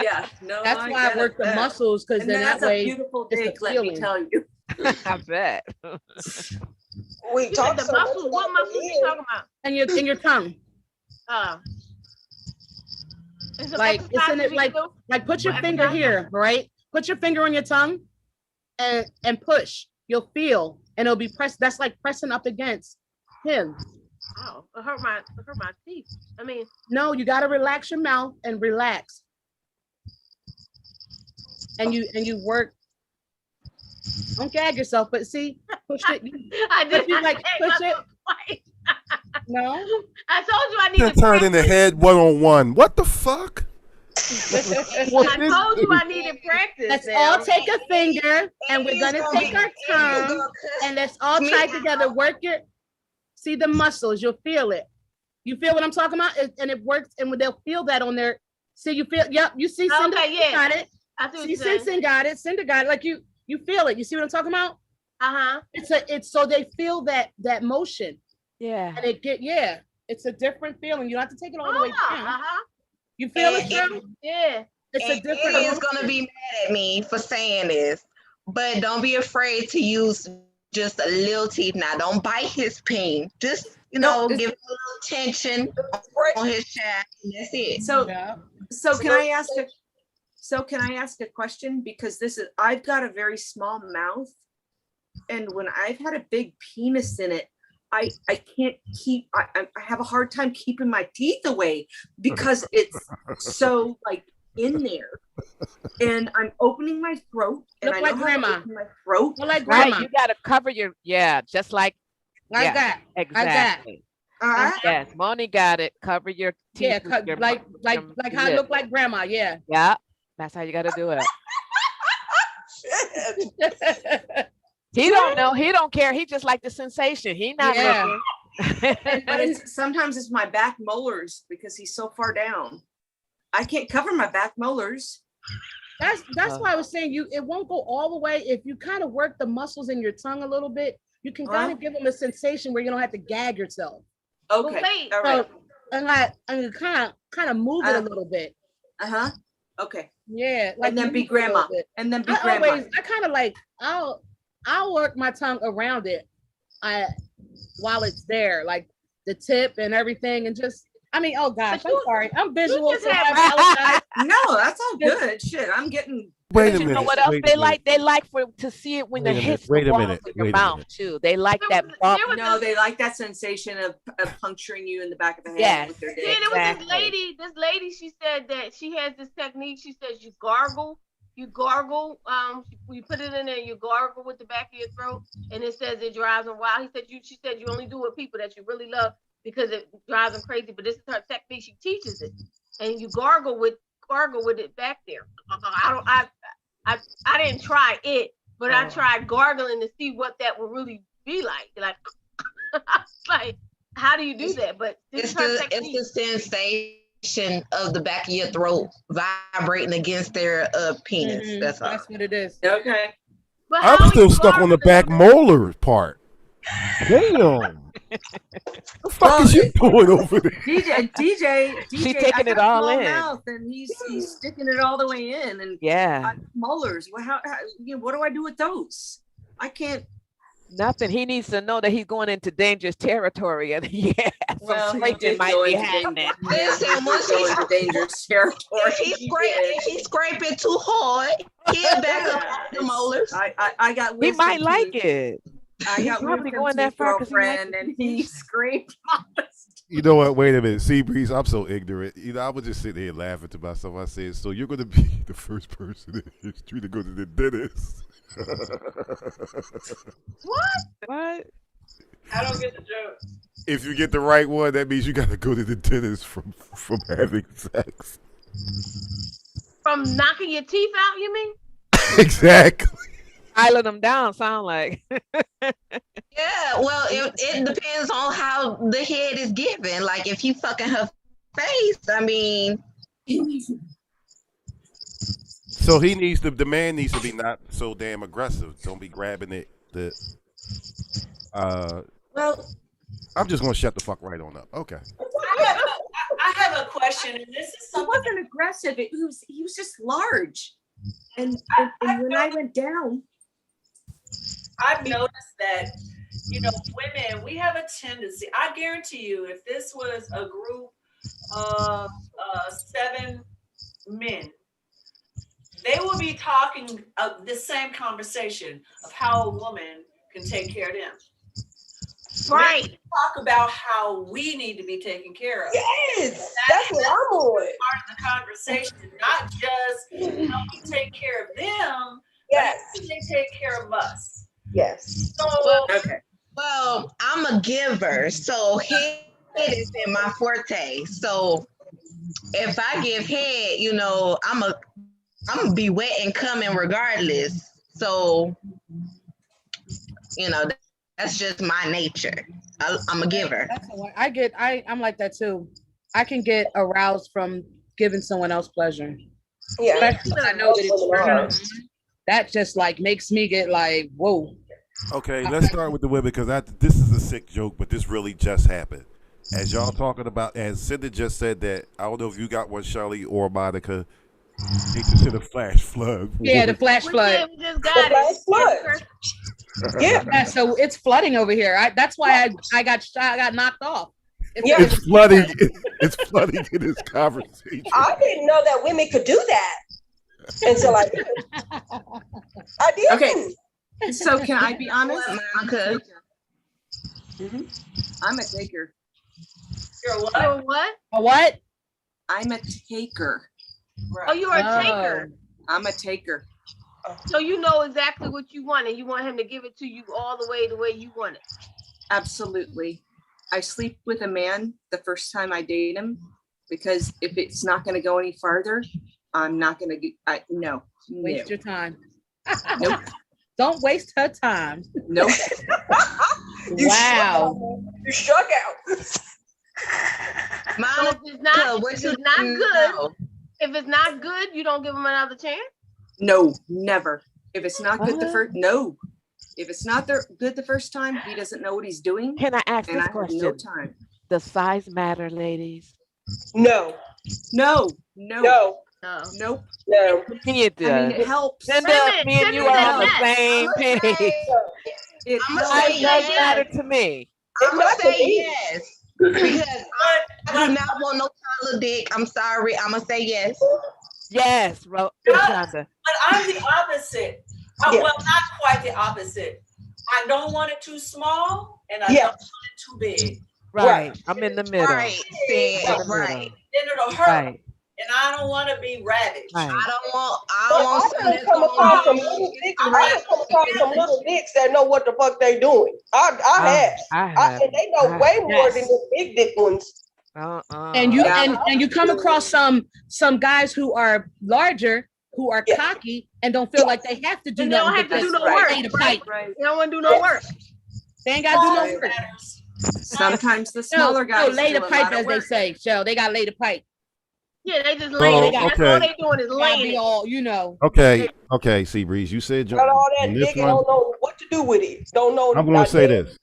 Yeah, no, That's why I work the muscles, because And then that that's way a beautiful it's the dick, let me feeling. tell you. I bet. We You said talk the so much muscles. What about muscles the you talking about? And your tongue. It's a Like it's in exercise it you like do? like put your What finger exercise? here, right? Put your finger on your tongue and push. You'll feel and it'll be pressed. That's like pressing up against him. Oh, it hurt my teeth. I mean, No, you gotta relax your mouth and relax. And you work. Don't gag yourself, but see, push it. I did. If you like I push gagged it. myself twice. No. I told you I Then needed turn in the practice. head 1-on-1. What the fuck? I told you I needed practice. Let's now. all take a finger and we're gonna take our tongue and let's all try together. Work it. See the muscles. You'll feel it. You feel what I'm talking about? And it works. And they'll feel that on their. See, you feel. Yep. You see, Cinder got it. I see what See, you're saying. Sin got it. Cinder got it. Like you feel it. You see what I'm talking about? It's so they feel that motion. Yeah. And it's a different feeling. You don't have to take it all the way down. You feel it, And- Cheryl? Yeah. It's a And different. Eddie is gonna be mad at me for saying this, but don't be afraid to use just a little teeth. Now, don't bite his peen. Just give him a little tension on his chest. And that's it. So So can I ask a question? Because I've got a very small mouth, and when I've had a big penis in it, I can't keep. I have a hard time keeping my teeth away because it's so like in there, and I'm opening my throat, and Look I like know how to grandma. open my throat. Look like Right, grandma. you gotta cover your just like Like that. Like that. exactly. Yes, Moni got it. Cover your teeth. Yeah, with your like how I lip. look like grandma. Yeah. Yeah, that's how you gotta do it. He don't know. He don't care. He just like the sensation. He not Yeah. looking. But sometimes it's my back molars because he's so far down. I can't cover my back molars. That's why I was saying it won't go all the way. If you kind of work the muscles in your tongue a little bit, you can kind of give them a sensation where you don't have to gag yourself. Okay. Wait. All right. And you kind of move it a little bit. Okay. Yeah. And then move be it a little grandma. bit. And then be I grandma. kind of like I'll work my tongue around it while it's there, like the tip and everything, and just oh gosh, I'm sorry. I'm visual. No, that's all good. Shit, I'm getting. Wait a You know minute. what else wait a they minute. like? They like to see it when Wait it a hits minute, wait the a walls minute, of your wait a mouth minute. too. They like that bump. No, they like that sensation of puncturing you in the back of the head Yes. with their Yeah, dick. there was this lady, she said that she has this technique. She says you gargle, you put it in there, you gargle with the back of your throat, and it says it drives them wild. She said you only do it with people that you really love because it drives them crazy. But this is her technique. She teaches it, and you gargle with it back there. I didn't try it, but I tried gargling to see what that would really be like. Like, how do you do that? But this is her technique. It's the sensation of the back of your throat vibrating against their penis. Mhm, That's all. That's what it is. Okay. I'm still stuck on the back molar part. Damn. The fuck is you doing over there? DJ, She I taking it got a all small in. mouth, and he's sticking it all the way in, and Yeah. molars. Well, what do I do with those? I can't. Nothing. He needs to know that he's going into dangerous territory, and some scraping might be happening. Listen, once he's into dangerous territory. If he's scraping too hard, he'll back up the molars. I got. He wisdom might like teeth. it. I He's got probably wisdom going that teeth far 'cause he likes girlfriend, and he scraped my. You know what? Wait a minute. See, Breeze, I'm so ignorant. I was just sitting here laughing to myself. I said, so you're going to be the first person in history to go to the dentist. What? I don't get the joke. If you get the right one, that means you got to go to the dentist from having sex. From knocking your teeth out, you mean? Exactly. Piling them down sound like. Yeah, well, it depends on how the head is given. Like if he fucking her face, I mean. So the man needs to be not so damn aggressive. Don't be grabbing it. Well, I'm just gonna shut the fuck right on up. Okay. I have a question, and this is He something. wasn't aggressive. He was just large, and when I went down, I've noticed that, women, we have a tendency. I guarantee you, if this was a group of 7 men, they will be talking the same conversation of how a woman can take care of them. Right. Let's talk about how we need to be taken care of. Yes, that's what I'm on. Part of the conversation, not just how we take care of them, Yes. but how they take care of us. Yes. So, Well, I'm a giver, so head is in my forte. So if I give head, I'm gonna be wet and coming regardless. So that's just my nature. I'm a giver. That's the way I'm like that too. I can get aroused from giving someone else pleasure. Yeah. Especially when I know that it's turning on. That just like makes me get like, whoa. Okay, let's start with the women because this is a sick joke, but this really just happened. As y'all talking about, as Cindy just said that, I don't know if you got one, Shirley or Monica. They just hit a flash flood. Yeah, the flash flood. We just got it. Yeah, so it's flooding over here. That's why I got knocked off. It's flooding. It's flooding in this conversation. I didn't know that women could do that until I did. I did. Okay. So can I be honest? Monica. I'm a taker. You're what? You're what? A what? I'm a taker. Oh, you're a taker. I'm a taker. So you know exactly what you want, and you want him to give it to you all the way you want it. Absolutely. I sleep with a man the first time I date him because if it's not going to go any farther, I'm not going to get, no. Waste your time. Nope. Don't waste her time. Nope. Wow. You struck out. So if it's not good, you don't give him another chance? No, never. If it's not good no. If it's not good the first time, he doesn't know what he's doing. Can I ask and this I have question? no time. Does size matter, ladies? No. No. No. Nope. No. It does. I mean, it helps. Cinda, me and you are on the same page. I'm gonna Size say does yes. matter to me. I'm gonna say yes. Because I do not want no taller dick. I'm sorry. I'm gonna say yes. Yes, But I'm the opposite. Well, not quite the opposite. I don't want it too small, and I don't want it too big. Right. I'm in the middle. Right. Then it'll hurt. Right. And I don't want to be ravaged. Right. I don't want I come across some little dicks that know what the fuck they doing. I have. And they know way more than the big dick ones. And you come across some guys who are larger, who are cocky and don't feel like they have to do And they don't nothing have to do but no work. lay the pipe. They don't want to do no work. They ain't got to do no work. Sometimes the smaller guys lay the do a pipe, lot of as they work. say. Shell, they got to lay the pipe. Yeah, they just laying it. That's all they doing is laying it. All you know. Okay, Seabreeze, you said Got all that on dick this and one. don't know what to do with it. Don't know. I'm going to say this.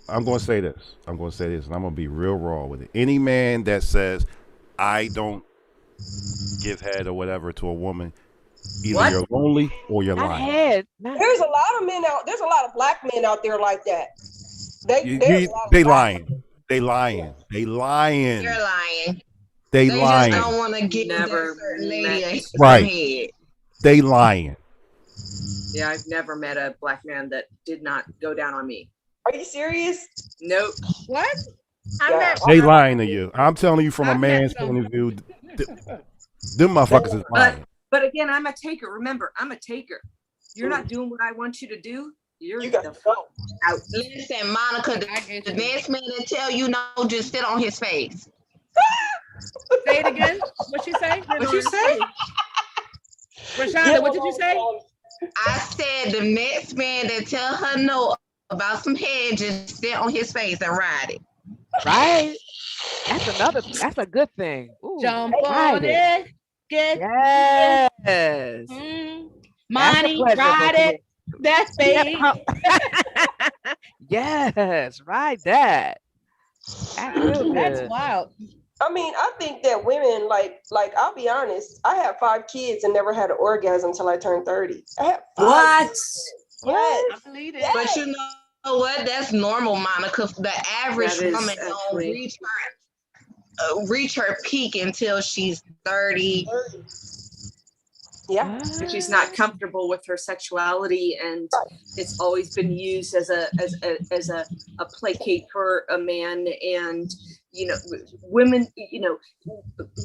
I'm going to say this, and I'm going to be real raw with it. Any man that says, I don't give head or whatever to a woman, either you're lonely or you're lying. There's a lot of men out. There's a lot of black men out there like that. They lying. They lying. You're lying. They They lying. just don't want to get never certain lady Right. head. They lying. Yeah, I've never met a black man that did not go down on me. Are you serious? Nope. What? They lying to you. I'm telling you from a man's point of view. Them motherfuckers is lying. But again, I'm a taker. Remember, I'm a taker. You're not doing what I want you to do. You got to go out. Listen, Monica, the next man that tell you no, just sit on his face. Say it again. What you say? What you say? Rashonda, what did you say? I said the next man that tell her no about some head, just sit on his face and ride it. Right. That's a good thing. Ooh, Jump ride on it. Get Yes. Money, ride it. That thing. Yes, ride that. That's wild. I mean, I think that women like I'll be honest. I had 5 kids and never had an orgasm until I turned 30. I had 5 What? kids. Yes. I believe it. But you know what? That's normal, Monica. The average That is woman don't actually- reach her peak until she's 30. Yeah. But she's not comfortable with her sexuality, and it's always been used as a placate for a man. And women,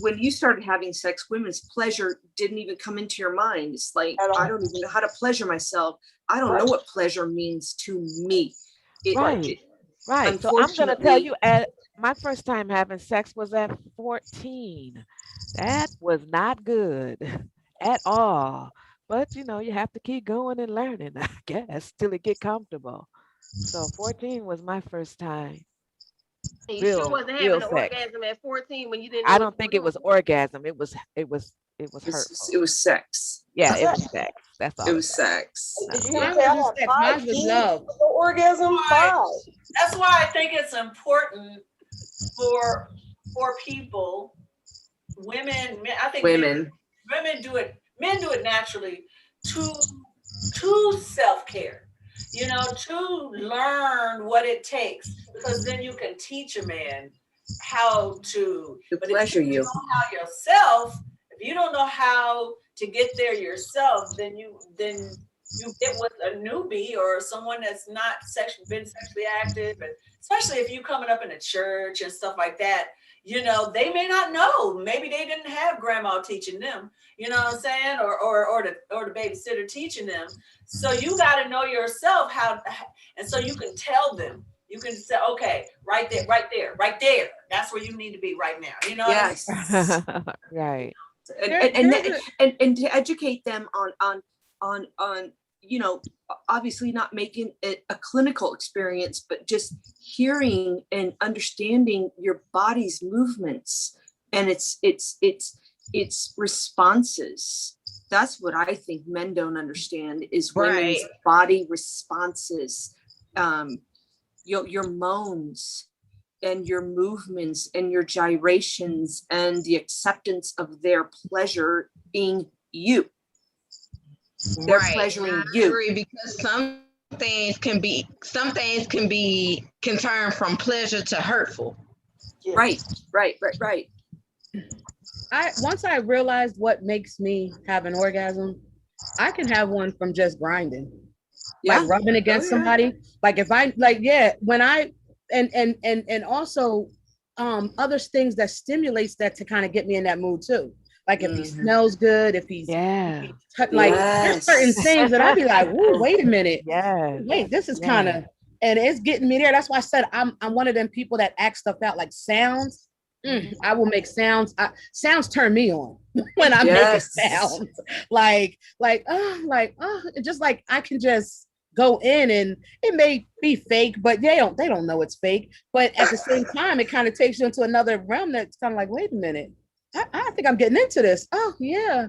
when you started having sex, women's pleasure didn't even come into your mind. It's like, I don't even know how to pleasure myself. I don't know what pleasure means to me. Right. So I'm gonna tell you, at my first time having sex was at 14. That was not good at all. But you have to keep going and learning, I guess, till it get comfortable. So 14 was my first time. And you sure wasn't having an orgasm at 14 when you didn't know I don't think it was orgasm. It was hurtful. It was sex. Yeah, it was sex. That's all. It was sex. Mine was love. Orgasm. That's why I think it's important for people, women. I think women do it. Men do it naturally to self-care. To learn what it takes, because then you can teach a man how to pleasure you. Know how yourself, if you don't know how to get there yourself, then you get with a newbie or someone that's not been sexually active, and especially if you coming up in a church and stuff like that, you know, they may not know. Maybe they didn't have grandma teaching them, you know what I'm saying, or the babysitter teaching them. So you got to know yourself how, and so you can tell them. You can say, okay, right there. That's where you need to be right now. You know. Yes. Right. And to educate them on you know, obviously not making it a clinical experience, but just hearing and understanding your body's movements and its responses. That's what I think men don't understand is women's body responses, your moans and your movements and your gyrations and the acceptance of their pleasure being you. They're pleasuring you. I agree, because some things can turn from pleasure to hurtful. Right. Once I realized what makes me have an orgasm, I can have one from just grinding, like rubbing against somebody. Like if I when I and also other things that stimulates that to kind of get me in that mood too. Like if he smells good, if he's there's certain things that I'll be like, "Ooh, wait a minute, wait, this is kind of," and it's getting me there. That's why I said I'm one of them people that act stuff out, like sounds. I will make sounds. Sounds turn me on when I'm making sounds. Just like I can just go in, and it may be fake, but they don't know it's fake. But at the same time, it kind of takes you into another realm that's kind of like, wait a minute. I think I'm getting into this. Oh yeah.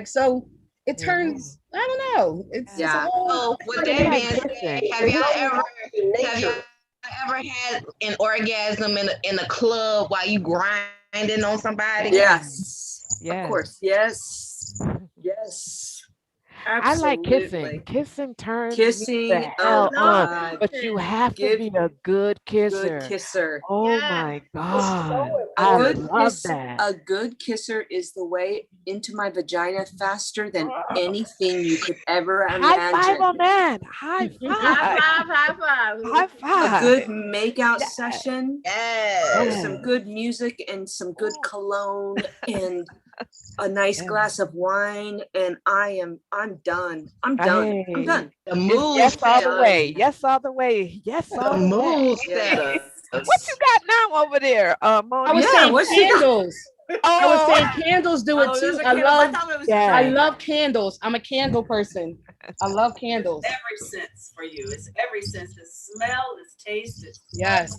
So it turns, I don't know. It's a whole with that being said, have you ever had an orgasm in a club while you grinding on somebody? Yes. Of course. Yes. Absolutely. I like kissing. Kissing turns me the hell on, but you have to be a good kisser. Oh my God. I love that. A good kisser is the way into my vagina faster than anything you could ever imagine. High five on that. High five. A good makeout session. With some good music and some good cologne and a nice glass of wine, and I'm done. I'm done. The move. Yes, all the way. Yes, all the way. Yes, all the way. What you got now over there, Moni? I was saying candles. I was saying candles do it too. I love candles. I'm a candle person. I love candles. Every sense for you. It's every sense. It's smell, it's taste, it's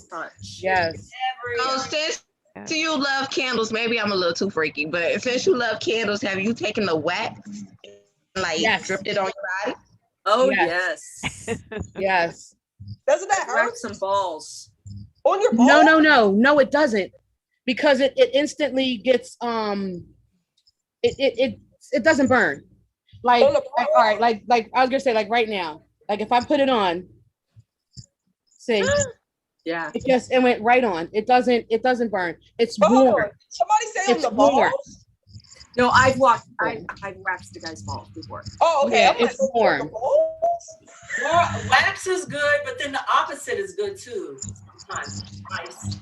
touch. Yes. Since you love candles, maybe I'm a little too freaky, but since you love candles, have you taken the wax and dripped it on your body? Oh yes. Yes. Doesn't that hurt? Some balls on your balls? No, it doesn't, because it instantly gets it doesn't burn. Like all right, like I was gonna say, like right now, like if I put it on, see. Yeah, it went right on. It doesn't burn. It's warm. Somebody say it's on the balls. No, I've waxed a guy's balls before. Oh, okay. Yeah, it's warm. Wax is good, but then the opposite is good too. Sometimes ice.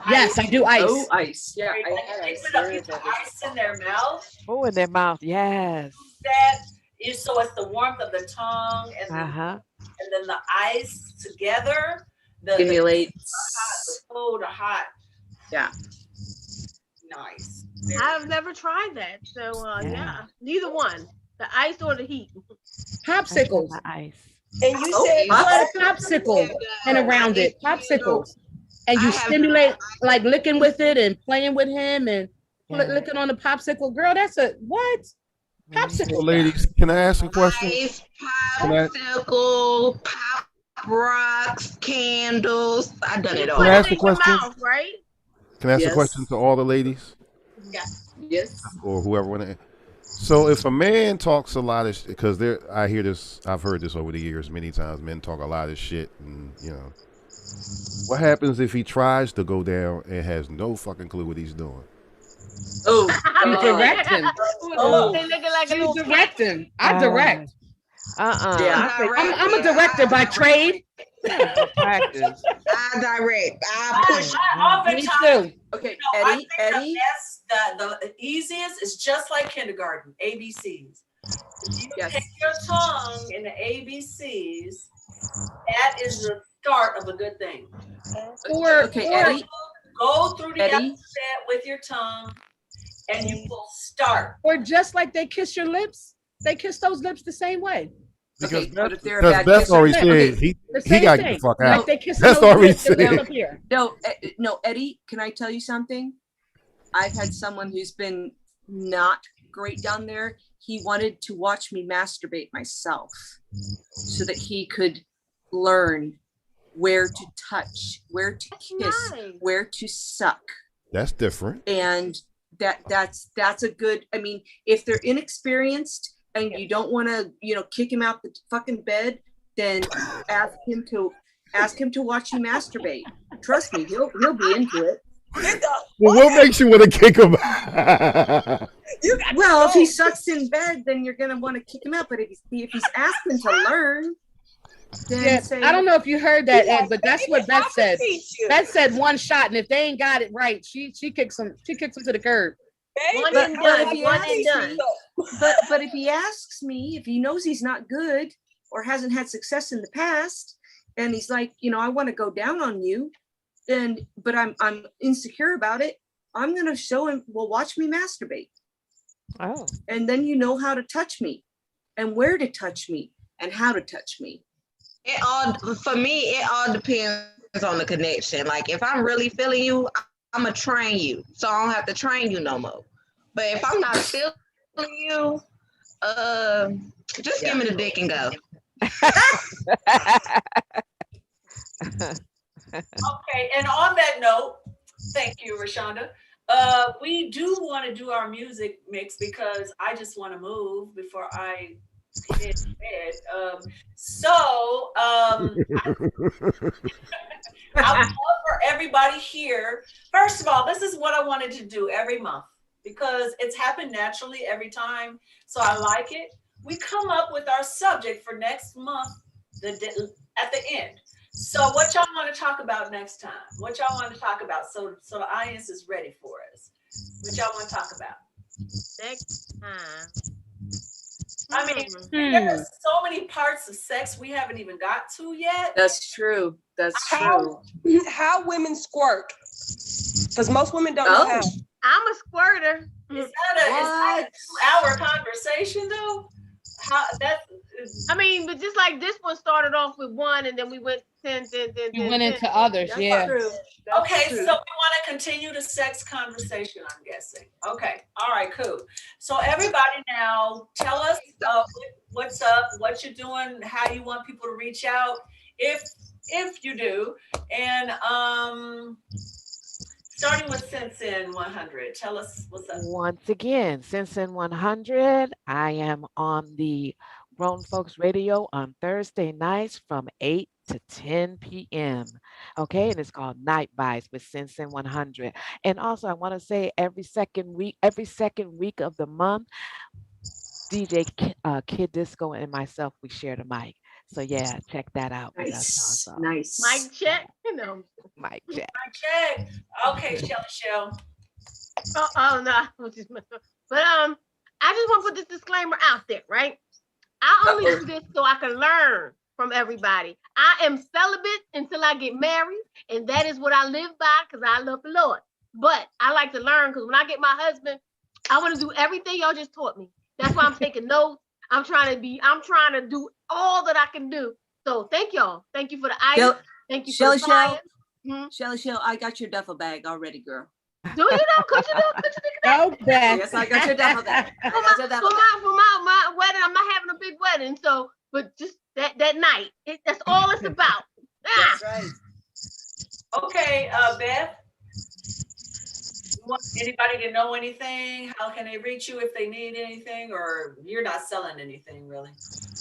Yes, I do ice. Oh, ice. Yeah, I had ice. They put ice in their mouth. Oh, in their mouth. Yes. So it's the warmth of the tongue and then the ice together. Stimulates. The cold or hot. Yeah. Nice. I've never tried that. So neither one. The ice or the heat. Popsicles. Ice. And you said popsicle and around it. Popsicles. And you stimulate like licking with it and playing with him and licking on the popsicle. Girl, that's a what? Popsicle. So ladies, can I ask a question? Ice, popsicle, pop rocks, candles. I've done it all. Can I ask a question? Mouth, right? Can I ask a question to all the ladies? Yes. Or whoever want to. So if a man talks a lot of, because I hear this, I've heard this over the years many times. Men talk a lot of shit, and What happens if he tries to go down and has no fucking clue what he's doing? Oh, You direct him. Oh, they looking like a You little direct him. I direct. Yeah. I'm a director by trade. Practice. I direct. I push. Me too. Okay, I Eddie, think Eddie. the easiest is just like kindergarten, ABCs. If you Yes. take your tongue in the ABCs, that is the start of a good thing. Okay, Eddie. Go through the Eddie? alphabet with your tongue, and you will start. Or just like they kiss your lips, they kiss those lips the same way. Because Okay, but if they're a because bad Beth kisser- already Okay. said he The same got to get thing. the fuck Like out. they kiss That's those already lips and they said. up here. No, Eddie, can I tell you something? I've had someone who's been not great down there. He wanted to watch me masturbate myself so that he could learn where to touch, where to kiss, where to suck. That's different. And that's a good, I mean, if they're inexperienced and you don't want to, kick him out the fucking bed, then ask him to watch you masturbate. Trust me, he'll be into it. Well, what makes you want to kick him? Well, if he sucks in bed, then you're gonna want to kick him out. But if he's asking to learn, then Yeah, say, I don't know if you heard that, Ed, but that's what Beth said. Beth said one shot, and if they ain't got it right, she kicks them to the curb. One But and if done. he One asks and done. me- but if he asks me, if he knows he's not good or hasn't had success in the past, and he's like, I want to go down on you, but I'm insecure about it, I'm gonna show him. Well, watch me masturbate. Oh. And then you know how to touch me, and where to touch me, and how to touch me. For me, it all depends on the connection. Like if I'm really feeling you, I'm gonna train you, so I don't have to train you no more. But if I'm not feeling you, just give me the dick and go. Okay, and on that note, thank you, Rashonda. We do want to do our music mix because I just want to move before I hit bed. I would love for everybody here. First of all, this is what I wanted to do every month because it's happened naturally every time. So I like it. We come up with our subject for next month at the end. So what y'all want to talk about next time? What y'all want to talk about? So the audience is ready for us. What y'all want to talk about? Next time. I mean, there are so many parts of sex we haven't even got to yet. That's true. That's How women squirt? Because most women don't know how. I'm a squirter. Is that a 2-hour conversation though? I mean, but just like this one started off with one, and then we went 10. You went into others, That's yeah. true. Okay, so we want to continue the sex conversation, I'm guessing. Okay, all right, cool. So everybody now tell us what's up, what you're doing, how you want people to reach out, if you do. And starting with Sensen 100, tell us what's up. Once again, Sensen 100, I am on the Grown Folks Radio on Thursday nights from 8 to 10 p.m. Okay, and it's called Night Vibes with Sensen 100. And also, I want to say every second week of the month, DJ Kid Disco and myself, we share the mic. So yeah, check that out. Nice. Mic check. Mic check. Mic check. Okay, Shelly. Oh no. But I just want to put this disclaimer out there, right? I only do this so I can learn from everybody. I am celibate until I get married, and that is what I live by because I love the Lord. But I like to learn because when I get my husband, I want to do everything y'all just taught me. That's why I'm taking notes. I'm trying to do all that I can do. So thank y'all. Thank you for the ice. Thank you for the science. Shelly, I got your duffel bag already, girl. Do you know? Could you think of that? Yes, I got your duffel bag. For my wedding, I'm not having a big wedding, so but just that night, that's all it's about. That's right. Okay, Beth. You want anybody to know anything? How can they reach you if they need anything, or you're not selling anything really?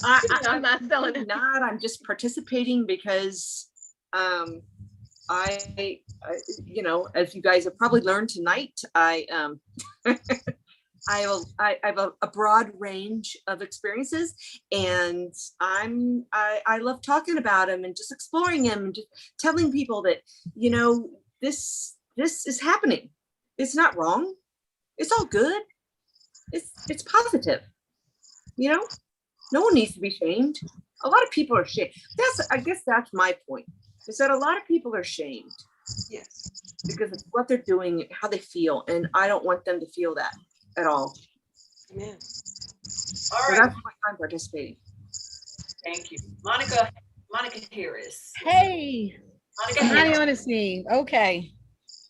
I'm not selling it. I'm just participating because I you know, as you guys have probably learned tonight, I I have a broad range of experiences, and I love talking about them and just exploring them and just telling people that, you know, this is happening. It's not wrong. It's all good. It's positive. You know, no one needs to be shamed. A lot of people are shamed. I guess that's my point. Is that a lot of people are shamed. Yes. Because of what they're doing, how they feel, and I don't want them to feel that at all. Amen. All So right. that's why I'm participating. Thank you. Monica Harris. Hey, Monica Money Harris. on the scene. Okay.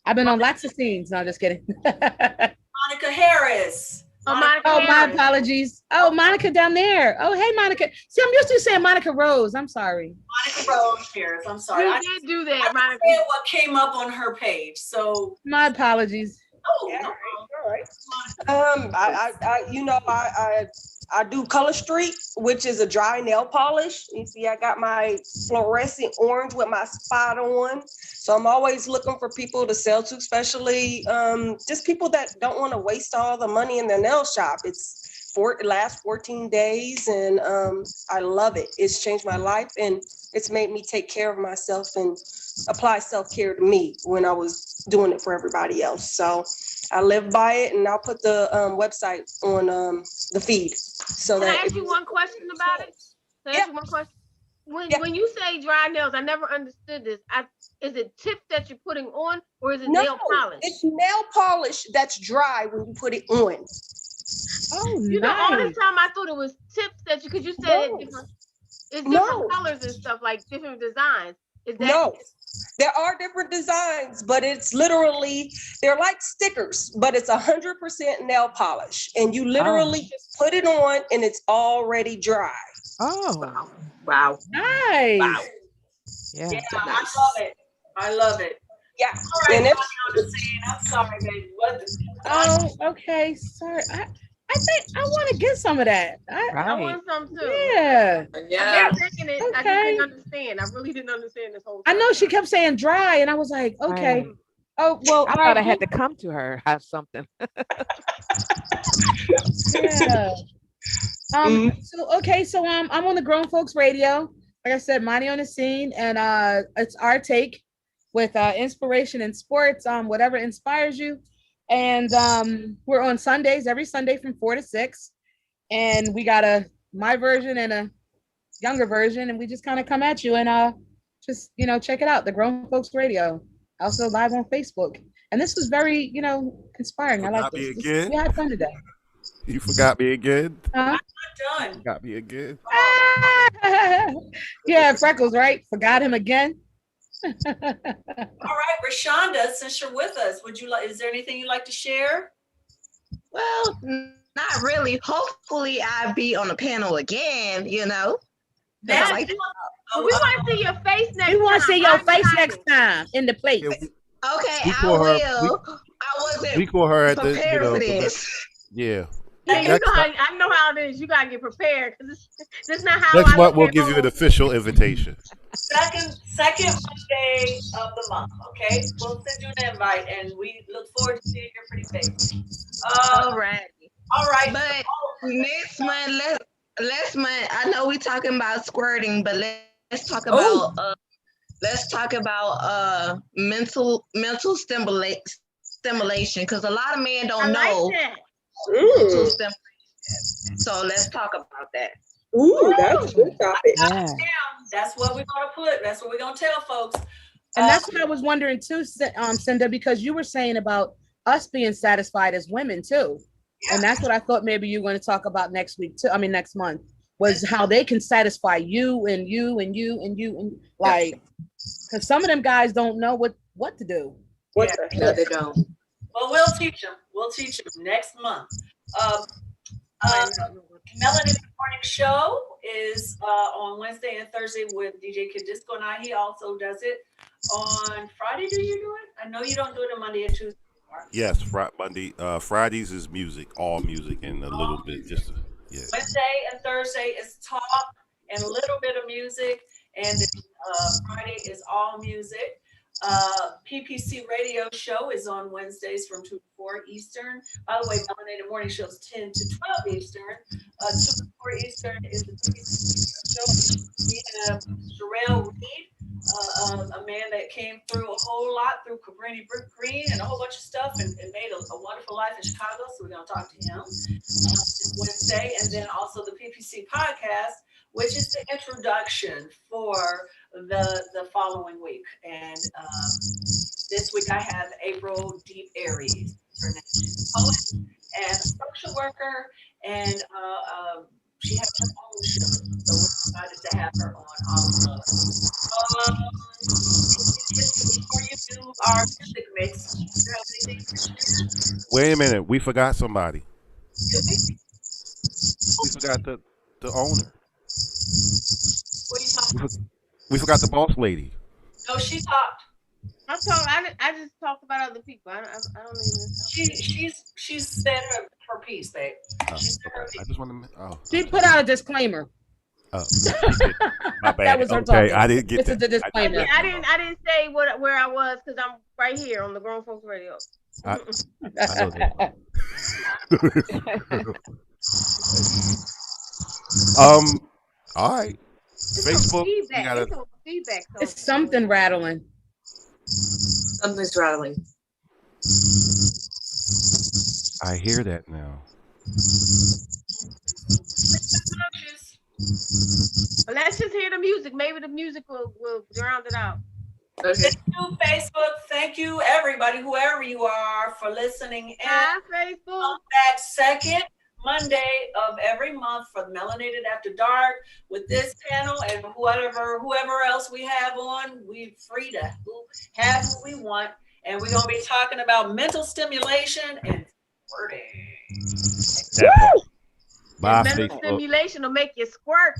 I've been on lots of scenes. No, just kidding. Monica Harris. Oh, Monica Oh, my Harris. apologies. Oh, Monica down there. Oh, hey, Monica. See, I'm used to saying Monica Rose. I'm sorry. Monica Rose Harris. I'm sorry. You I did do that, I Monica. said what came up on her page. So, My apologies. oh, Yeah, no. all right. You know, I do Color Street, which is a dry nail polish. You see, I got my fluorescent orange with my spot on. So I'm always looking for people to sell to, especially just people that don't want to waste all the money in their nail shop. It lasts 14 days, and I love it. It's changed my life, and it's made me take care of myself and apply self-care to me when I was doing it for everybody else. So I live by it, and I'll put the website on the feed. So Can I that ask you one question about it? Can I ask you one question? When you say dry nails, I never understood this. Is it tips that you're putting on, or is it nail polish? It's nail polish that's dry when you put it on. Oh, You know, all this nice. time I thought it was tips that you, because you said No. it's different No. colors and stuff, like different designs. Is that No, there are different designs, but it's literally, they're like stickers, but it's 100% nail polish. And you literally just put it on and it's already dry. Oh, Wow. Nice. Wow. yeah. Yeah, I love it. Yeah. All right, And Monica, it's, I'm just saying, I'm sorry, baby. Oh, okay. Sorry. I think I want to get some of that. I Right. want some too. Yeah. Yeah. I'm taking it. I just Okay. didn't understand. I really didn't understand this whole I time. know she kept saying dry, and I was like, okay. Right. Oh, well, I thought I had to come to her have something. Yeah. So okay, so I'm on the Grown Folks Radio. Like I said, Money on the Scene, and it's our take with inspiration in sports, whatever inspires you. And we're on Sundays, every Sunday from 4 to 6. And we got my version and a younger version, and we just kind of come at you and just, you know, check it out, the Grown Folks Radio. Also live on Facebook. And this was very, you know, inspiring. I like Forgot me this. again? We had fun today. You forgot me again? Huh? Done. Forgot me again? Yeah, Freckles, right? Forgot him again. All right, Rashonda, since you're with us, is there anything you'd like to share? Well, not really. Hopefully, I'll be on the panel again. You know. That's Like- we want to see your face next time. We want to see your I'm face excited. next time in the place. Okay, We I call her- will. I wasn't We call her at the, prepared for the this. yeah. Yeah, you Next know time- I know how it is. You gotta get prepared because this is not how Next I month look we'll at give you an home. official invitation. Second Monday of the month, okay? We'll send you an invite, and we look forward to seeing your pretty face. All right. All right. But next month, let's month. I know we talking about squirting, but let's talk about mental stimulation, because a lot of men don't know mental stimulation. So let's talk about that. Ooh, that's a good topic. Yeah. That's what we're gonna put. That's what we're gonna tell folks. And that's what I was wondering too, Cinda, because you were saying about us being satisfied as women too. And that's what I thought maybe you were going to talk about next week too. I mean, next month, was how they can satisfy you and you and you and you, and like, because some of them guys don't know what to do. What the hell they don't. Well, we'll teach them. We'll teach them next month. Melanin Morning Show is on Wednesday and Thursday with DJ Kid Disco and I. He also does it on Friday. Do you do it? I know you don't do it on Monday and Tuesday. Yes, Monday. Fridays is music, all music, and a little bit just yeah. Wednesday and Thursday is talk and a little bit of music, and then, Friday is all music. PPC radio show is on Wednesdays from 2 to 4 Eastern. By the way, Melanated Morning Show is 10 to 12 Eastern. 2 to 4 Eastern is the PPC show. We have Sherelle Reed, a man that came through a whole lot through Cabrini Green and a whole bunch of stuff and made a wonderful life in Chicago. So we're going to talk to him this Wednesday. And then also the PPC podcast, which is the introduction for the following week. And this week I have April Deep Aries. Her name is poet and a social worker, and she has her own show. So we're excited to have her on all of us. Before you do our music mix, do you have anything to share? Wait a minute, we forgot somebody. Did we? We forgot the owner. What are you talking about? We forgot the boss lady. No, she talked. I'm talking. I just talk about other people. I don't even. She's said her piece, babe. I just want to. Oh, She put out a disclaimer. my bad. That was her okay, talking. I didn't get This is that. the disclaimer. I didn't say where I was because I'm right here on the Grown Folks Radio. I know that. All right. Facebook. We gotta, It's on feedback. It's something rattling. Something's rattling. I hear that now. But let's just hear the music. Maybe the music will drown it out. Thank you, Facebook. Thank you, everybody, whoever you are, for listening in. Hi, Facebook. That second Monday of every month for Melanated After Dark with this panel and whoever else we have on. We're free to have who we want. And we're going to be talking about mental stimulation and squirting. Bye, Mental Facebook. stimulation will make you squirt.